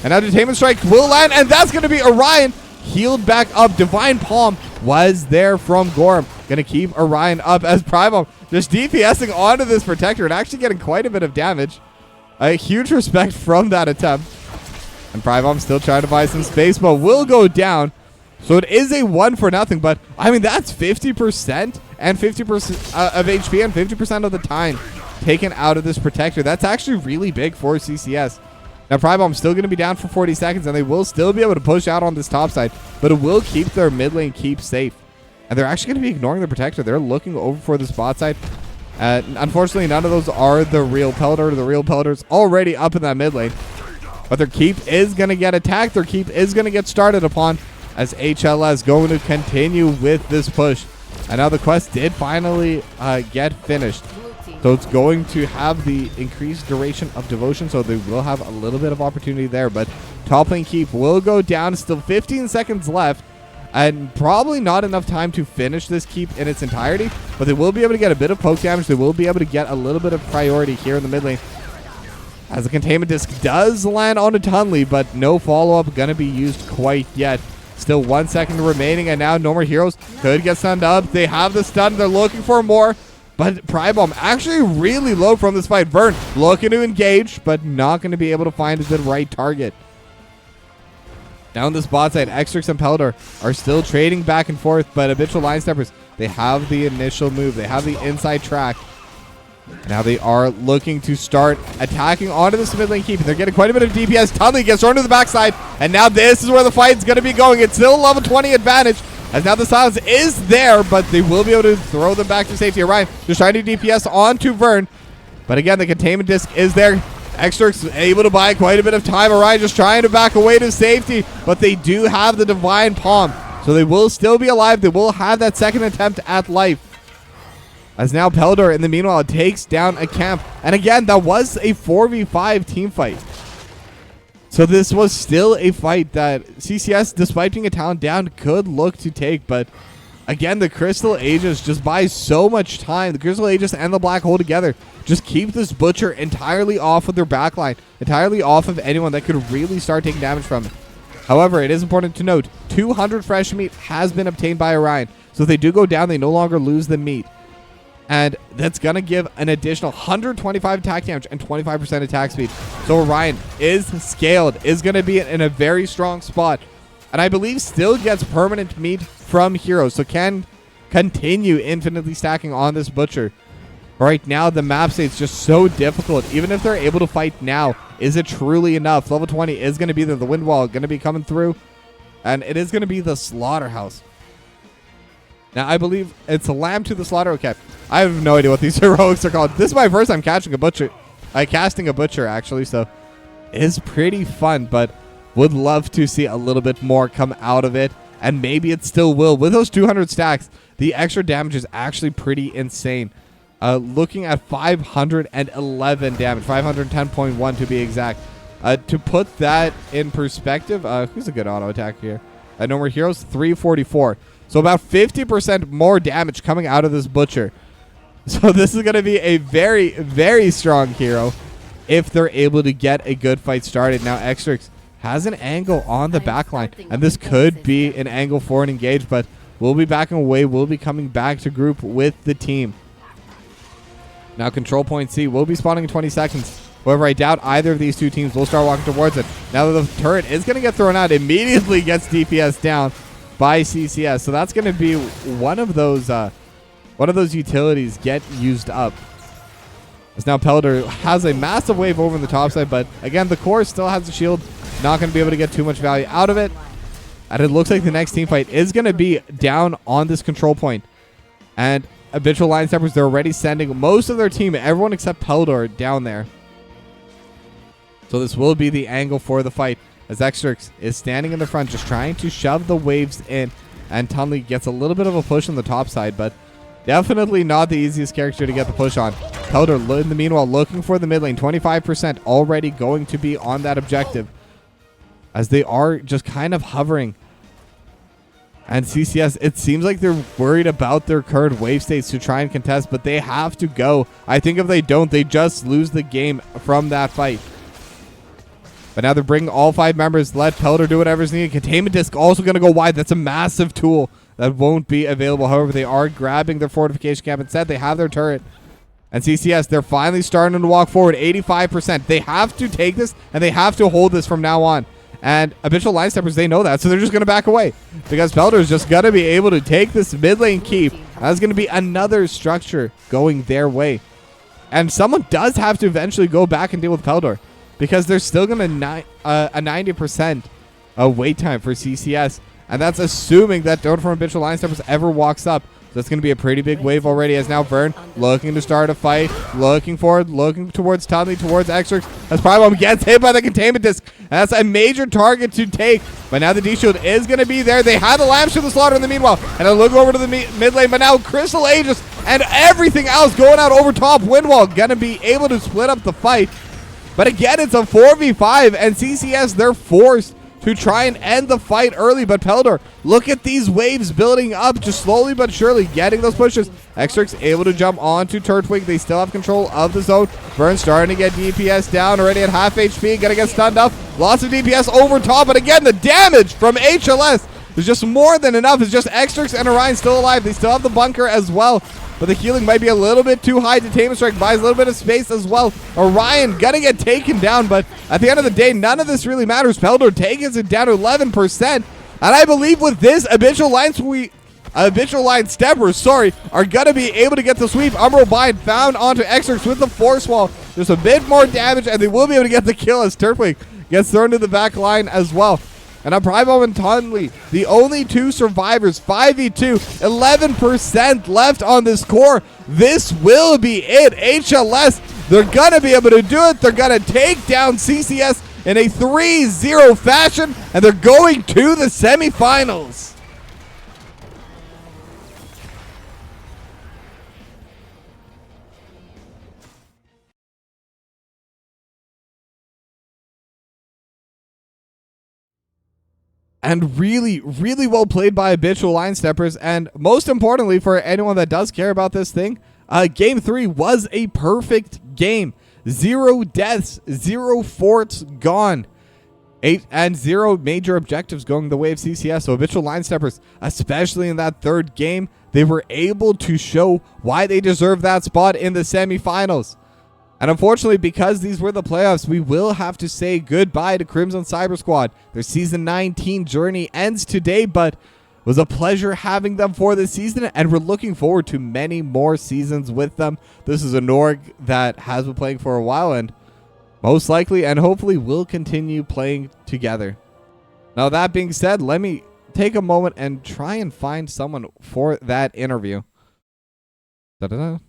And now Detainment Strike will land, and that's going to be Orion healed back up. Divine Palm was there from Gorm. Going to keep Orion up as Pribom just DPSing onto this Protector and actually getting quite a bit of damage. A huge respect from that attempt. And Pribom still trying to buy some space, but will go down. So it is a 1-for-0, but I mean, that's 50% and 50% of HP and 50% of the time taken out of this Protector. That's actually really big for CCS. Now, Pribom's still going to be down for 40 seconds, and they will still be able to push out on this top side, but it will keep their mid lane keep safe. And they're actually going to be ignoring the Protector. They're looking over for the spot side. Unfortunately, none of those are the real Peltor. The real Peltor's already up in that mid lane. But their keep is going to get attacked. Their keep is going to get started upon as HLS going to continue with this push. And now the quest did finally get finished. So it's going to have the increased duration of devotion, so they will have a little bit of opportunity there. But top lane keep will go down. Still 15 seconds left. And probably not enough time to finish this keep in its entirety. But they will be able to get a bit of poke damage. They will be able to get a little bit of priority here in the mid lane. As the containment disc does land onto Tunley, but no follow-up going to be used quite yet. Still 1 second remaining, and now No More Heroes could get stunned up. They have the stun. They're looking for more. But Pribom actually really low from this fight. Vern looking to engage, but not going to be able to find the right target. Down this bot side, Extrix and Peltor are still trading back and forth, but Habitual Line Steppers, they have the initial move. They have the inside track. Now they are looking to start attacking onto this mid lane keep. They're getting quite a bit of DPS. Tunley gets thrown to the backside, and now this is where the fight is going to be going. It's still a level 20 advantage, as now the silence is there, but they will be able to throw them back to safety. Orion just trying to DPS onto Vern, but again, the containment disc is there. Extrix able to buy quite a bit of time. Orion just trying to back away to safety, but they do have the Divine Palm, so they will still be alive. They will have that second attempt at life. As now Peltor, in the meanwhile, takes down a camp. And again, that was a 4v5 team fight. So this was still a fight that CCS, despite being a talent down, could look to take. But again, the Crystal Aegis just buys so much time. The Crystal Aegis and the Black Hole together just keep this Butcher entirely off of their backline, entirely off of anyone that could really start taking damage from it. However, it is important to note, 200 fresh meat has been obtained by Orion. So if they do go down, they no longer lose the meat. And that's going to give an additional 125 attack damage and 25% attack speed. So Orion is scaled, is going to be in a very strong spot. And I believe still gets permanent meat from heroes, so can continue infinitely stacking on this Butcher. Right now, the map state's just so difficult. Even if they're able to fight now, is it truly enough? Level 20 is going to be there. The wind wall going to be coming through. And it is going to be the Slaughterhouse. Now, I believe it's a lamb to the slaughter. Okay. I have no idea what these heroics are called. This is my first time catching a Butcher. Casting a Butcher, actually, so it is pretty fun, but would love to see a little bit more come out of it, and maybe it still will. With those 200 stacks, the extra damage is actually pretty insane. Looking at 511 damage, 510.1 to be exact. To put that in perspective, who's a good auto attack here? No More Heroes, 344. So about 50% more damage coming out of this Butcher. So this is going to be a very, very strong hero if they're able to get a good fight started. Now, Extrix has an angle on the backline, and this could be an angle for an engage, but we'll be backing away. We'll be coming back to group with the team. Now, control point C will be spawning in 20 seconds. However, I doubt either of these two teams will start walking towards it. Now that the turret is going to get thrown out, immediately gets DPS down by CCS. So that's going to be one of those utilities get used up. As now Peltor has a massive wave over in the top side, but again, the core still has a shield. Not going to be able to get too much value out of it. And it looks like the next team fight is going to be down on this control point. And Habitual Line Steppers, they're already sending most of their team, everyone except Peldor, down there. So this will be the angle for the fight, as Xtrix is standing in the front, just trying to shove the waves in. And Tunley gets a little bit of a push on the top side, but definitely not the easiest character to get the push on. Peldor, in the meanwhile, looking for the mid lane. 25% already going to be on that objective, as they are just kind of hovering. And CCS, it seems like they're worried about their current wave states to try and contest, but they have to go. I think if they don't, they just lose the game from that fight. But now they're bringing all 5 members. Let Peldor do whatever's needed. Containment Disc also going to go wide. That's a massive tool that won't be available. However, they are grabbing their fortification camp. Instead, they have their turret. And CCS, they're finally starting to walk forward. 85%. They have to take this, and they have to hold this from now on. And Habitual Line Steppers, they know that, so they're just going to back away. Because Peldor is just going to be able to take this mid lane keep. That's going to be another structure going their way. And someone does have to eventually go back and deal with Peldor, because there's still going to a 90% wait time for CCS. And that's assuming that Donut from Habitual Line Steppers ever walks up. So that's going to be a pretty big wave already, as now Vern looking to start a fight, looking forward, looking towards Tunley, towards Xtrix. As Prime gets hit by the containment disc. And that's a major target to take. But now the D-Shield is going to be there. They have the Lamps to the Slaughter in the meanwhile. And they'll look over to the mid lane. But now Crystal Aegis and everything else going out over top. Windwall going to be able to split up the fight. But again, it's a 4v5, and CCS, they're forced to try and end the fight early. But Peldor, look at these waves building up, just slowly but surely getting those pushes. Xtrix able to jump onto Turtwig. They still have control of the zone. Vern starting to get DPS down, already at half HP, gonna get stunned up. Lots of DPS over top, but again, the damage from HLS is just more than enough. It's just Xtrix and Orion still alive. They still have the bunker as well, but the healing might be a little bit too high. Detainment Strike buys a little bit of space as well. Orion gonna get taken down, but at the end of the day, none of this really matters. Peldor takes it down to 11%. And I believe with this, Habitual Line Steppers, are gonna be able to get the sweep. Umbral Bind found onto Xtrix with the Force Wall. There's a bit more damage, and they will be able to get the kill as Turtwig gets thrown to the back line as well. And on Primo and Tunley, the only 2 survivors, 5v2, 11% left on this core. This will be it. HLS, they're going to be able to do it. They're going to take down CCS in a 3-0 fashion, and they're going to the semifinals. And really, really well played by Habitual Line Steppers. And most importantly, for anyone that does care about this thing, Game 3 was a perfect game. 0 deaths, 0 forts gone. 8 and 0 major objectives going the way of CCS. So Habitual Line Steppers, especially in that third game, they were able to show why they deserve that spot in the semifinals. And unfortunately, because these were the playoffs, we will have to say goodbye to Crimson Cyber Squad. Their Season 19 journey ends today, but it was a pleasure having them for this season, and we're looking forward to many more seasons with them. This is an org that has been playing for a while, and most likely and hopefully will continue playing together. Now, that being said, let me take a moment and try and find someone for that interview. Da-da-da.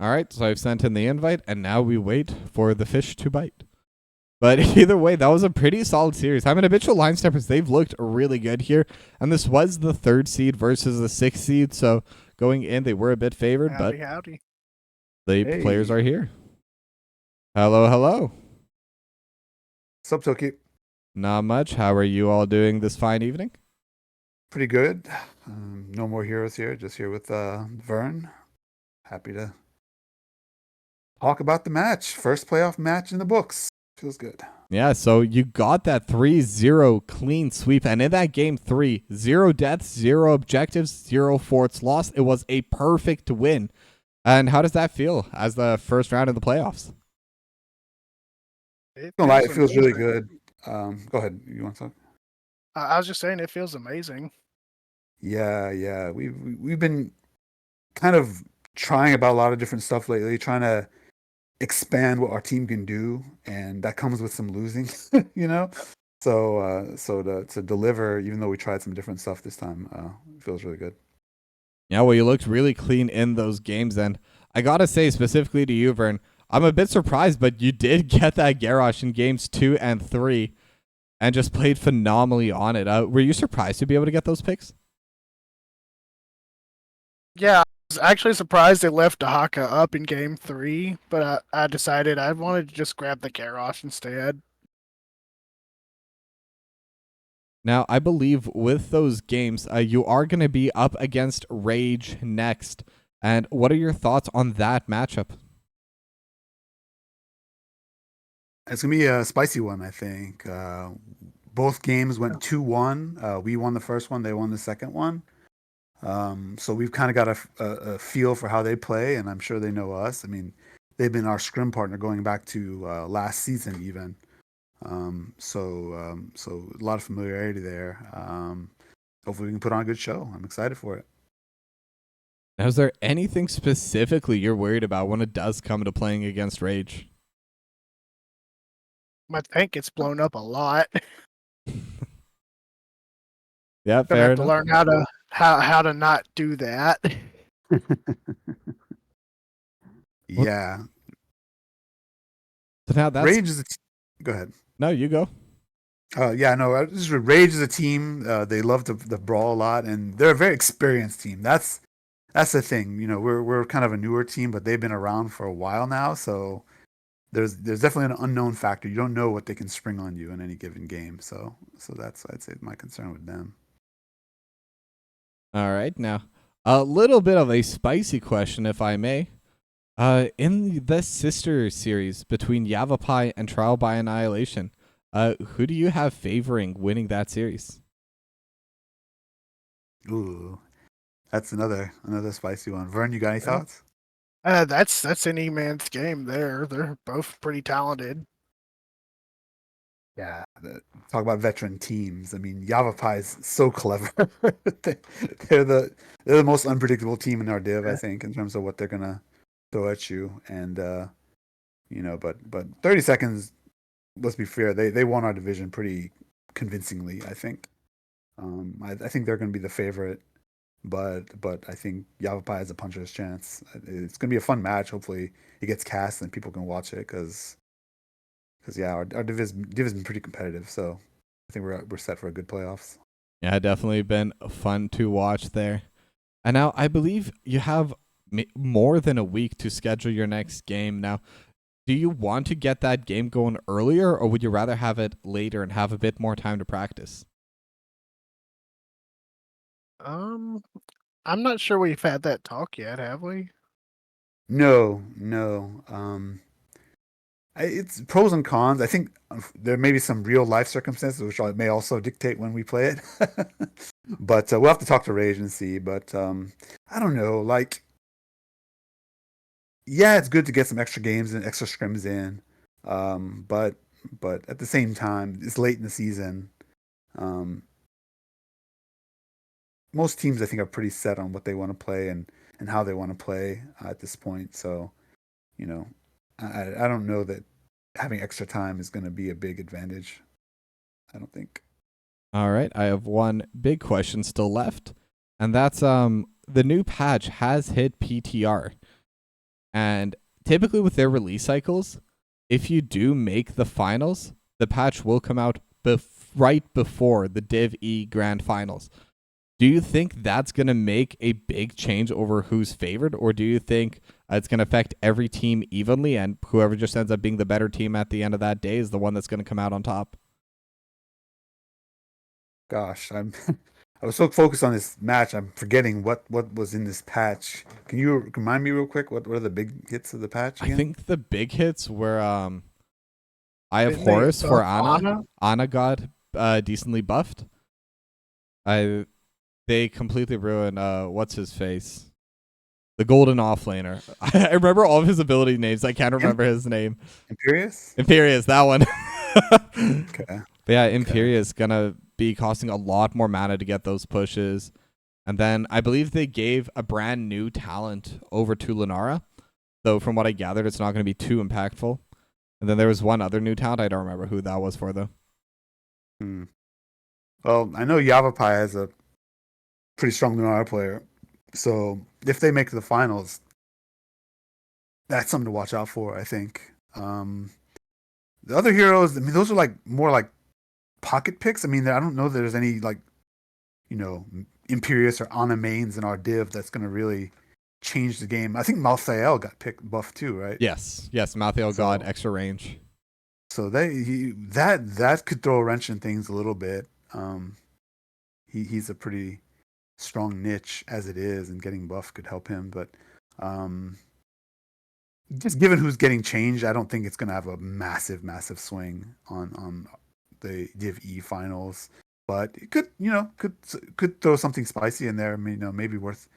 All right, so I've sent in the invite, and now we wait for the fish to bite. But either way, that was a pretty solid series. I mean, Habitual Line Steppers, they've looked really good here. And this was the 3rd seed versus the 6th seed. So going in, they were a bit favored, Howdy. The players are here. Hello, hello. What's up, Toki? Not much. How are you all doing this fine evening? Pretty good. No more heroes here. Just here with Vern. Happy to talk about the match. First playoff match in the books. Feels good. Yeah, so you got that 3-0 clean sweep. And in that game 3, 0 deaths, 0 objectives, 0 forts lost. It was a perfect win. And how does that feel as the first round of the playoffs? It feels really good. Go ahead. You want to talk? I was just saying it feels amazing. Yeah. We've been kind of trying about a lot of different stuff lately, trying to expand what our team can do, and that comes with some losing, you know. So to deliver, even though we tried some different stuff this time, it feels really good. Yeah, well, you looked really clean in those games, and I gotta say, specifically to you, Vern, I'm a bit surprised, but you did get that Garrosh in games 2 and 3, and just played phenomenally on it. Were you surprised to be able to get those picks? Yeah, I was actually surprised they left Dahaka up in game 3, but I decided I wanted to just grab the Garrosh instead. Now, I believe with those games, you are going to be up against Rage next. And what are your thoughts on that matchup? It's gonna be a spicy one, I think. Both games went 2-1. We won the first one, they won the second one. So we've kind of got a feel for how they play, and I'm sure they know us. I mean, they've been our scrim partner going back to last season, even. So a lot of familiarity there. Hopefully, we can put on a good show. I'm excited for it. Now, is there anything specifically you're worried about when it does come to playing against Rage? My tank gets blown up a lot. Yeah, Gonna fair have to enough. learn how to not do that. Yeah, So now that's Rage is go ahead. no, you go. Yeah, no, just Rage is a team. They love to brawl a lot, and they're a very experienced team. That's the thing. You know, we're kind of a newer team, but they've been around for a while now. So there's definitely an unknown factor. You don't know what they can spring on you in any given game. So that's, I'd say, my concern with them. All right, now a little bit of a spicy question, if I may. In the sister series between Yavapai and Trial by Annihilation, who do you have favoring winning that series? Ooh, that's another spicy one. Vern, you got any Yeah. thoughts? That's any man's game there. They're both pretty talented. Yeah, talk about veteran teams. I mean, Yavapai is so clever. They- they're the most unpredictable team in our div, I think, in terms of what they're gonna throw at you. And you know, but 30 seconds. Let's be fair. They won our division pretty convincingly, I think. I think they're going to be the favorite, but I think Yavapai has a puncher's chance. It's going to be a fun match. Hopefully, it gets cast and people can watch it because yeah, our div has been pretty competitive. So I think we're set for a good playoffs. Yeah, definitely been fun to watch there. And now I believe you have more than a week to schedule your next game. Now, do you want to get that game going earlier, or would you rather have it later and have a bit more time to practice? I'm not sure we've had that talk yet, have we? No. It's pros and cons. I think there may be some real life circumstances which may also dictate when we play it. But we'll have to talk to Rage and see. But I don't know. Like, yeah, it's good to get some extra games and extra scrims in. But at the same time, it's late in the season. Um, most teams, I think, are pretty set on what they want to play and how they want to play at this point. So, you know, I don't know that having extra time is going to be a big advantage. I don't think. All right, I have one big question still left, and that's the new patch has hit PTR, and typically with their release cycles, if you do make the finals, the patch will come out right before the Div E Grand Finals. Do you think that's going to make a big change over who's favored, or do you think it's going to affect every team evenly, and whoever just ends up being the better team at the end of that day is the one that's going to come out on top? Gosh, I was so focused on this match, I'm forgetting what was in this patch. Can you remind me real quick? What are the big hits of the patch again? I think the big hits were I have Didn't they Horus for buff Ana. Ana? Ana got decently buffed. They completely ruined what's his face? The golden offlaner. I remember all of his ability names. I can't remember his name. Imperious? Imperious, that one. Okay. But yeah, Imperious gonna be costing a lot more mana to get those pushes. And then I believe they gave a brand new talent over to Lunara. Though from what I gathered, it's not going to be too impactful. And then there was one other new talent. I don't remember who that was for, though. Well, I know Yavapai has a pretty strong Lunara player. So if they make the finals, that's something to watch out for, I think. The other heroes, I mean, those are like more like pocket picks. I mean, I don't know that there's any like, Imperious or Ana mains in our div that's going to really change the game. I think Malthael got buffed too, right? Yes. Malthael got extra range. So that could throw a wrench in things a little bit. He's a pretty strong niche as it is, and getting buff could help him. But just given who's getting changed, I don't think it's going to have a massive swing on the Div E finals. But it could throw something spicy in there. I mean, maybe worth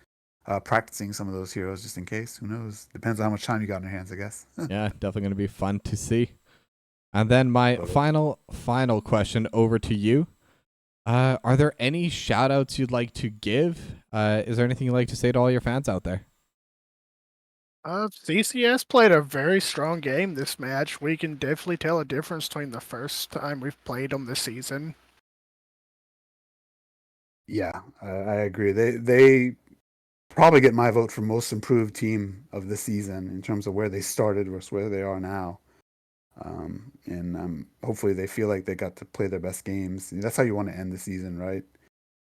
practicing some of those heroes just in case. Who knows? Depends on how much time you got in your hands, I guess. Yeah, definitely going to be fun to see. And then my final question over to you. Are there any shout outs you'd like to give? Is there anything you'd like to say to all your fans out there? CCS played a very strong game this match. We can definitely tell a difference between the first time we've played them this season. Yeah, I agree. They probably get my vote for most improved team of the season in terms of where they started versus where they are now. And hopefully they feel like they got to play their best games. That's how you want to end the season, right?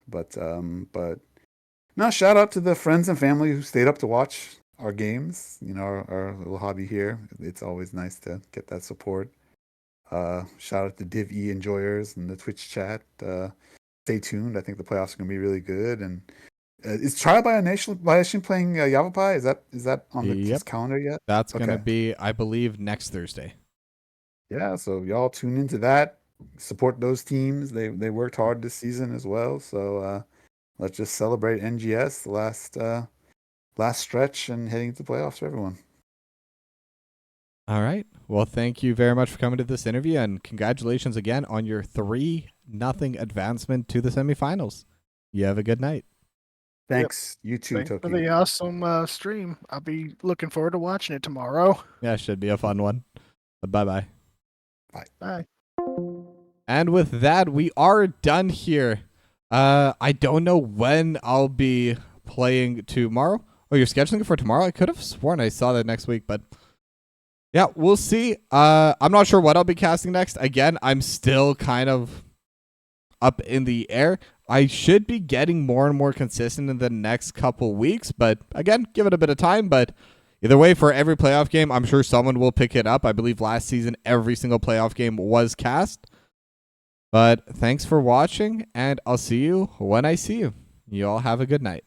But no, shout out to the friends and family who stayed up to watch our games. Our little hobby here. It's always nice to get that support. Shout out to Div E enjoyers and the Twitch chat. Stay tuned. I think the playoffs are going to be really good. And is Trial by Nation playing Yavapai? Is that on the calendar yet? That's going to be, I believe, next Thursday. Yeah, so y'all tune into that. Support those teams. They worked hard this season as well. So let's just celebrate NGS, the last stretch and heading to the playoffs for everyone. All right. Well, thank you very much for coming to this interview, and congratulations again on your 3-0 advancement to the semifinals. You have a good night. Thanks. You too, Thanks Tokyo. for the awesome stream. I'll be looking forward to watching it tomorrow. Yeah, should be a fun one. But bye-bye. Bye. And with that, we are done here. I don't know when I'll be playing tomorrow. Oh, you're scheduling it for tomorrow? I could have sworn I saw that next week, but yeah, we'll see. I'm not sure what I'll be casting next. Again, I'm still kind of up in the air. I should be getting more and more consistent in the next couple weeks, but again, give it a bit of time. But either way, for every playoff game, I'm sure someone will pick it up. I believe last season, every single playoff game was cast. But thanks for watching, and I'll see you when I see you. You all have a good night.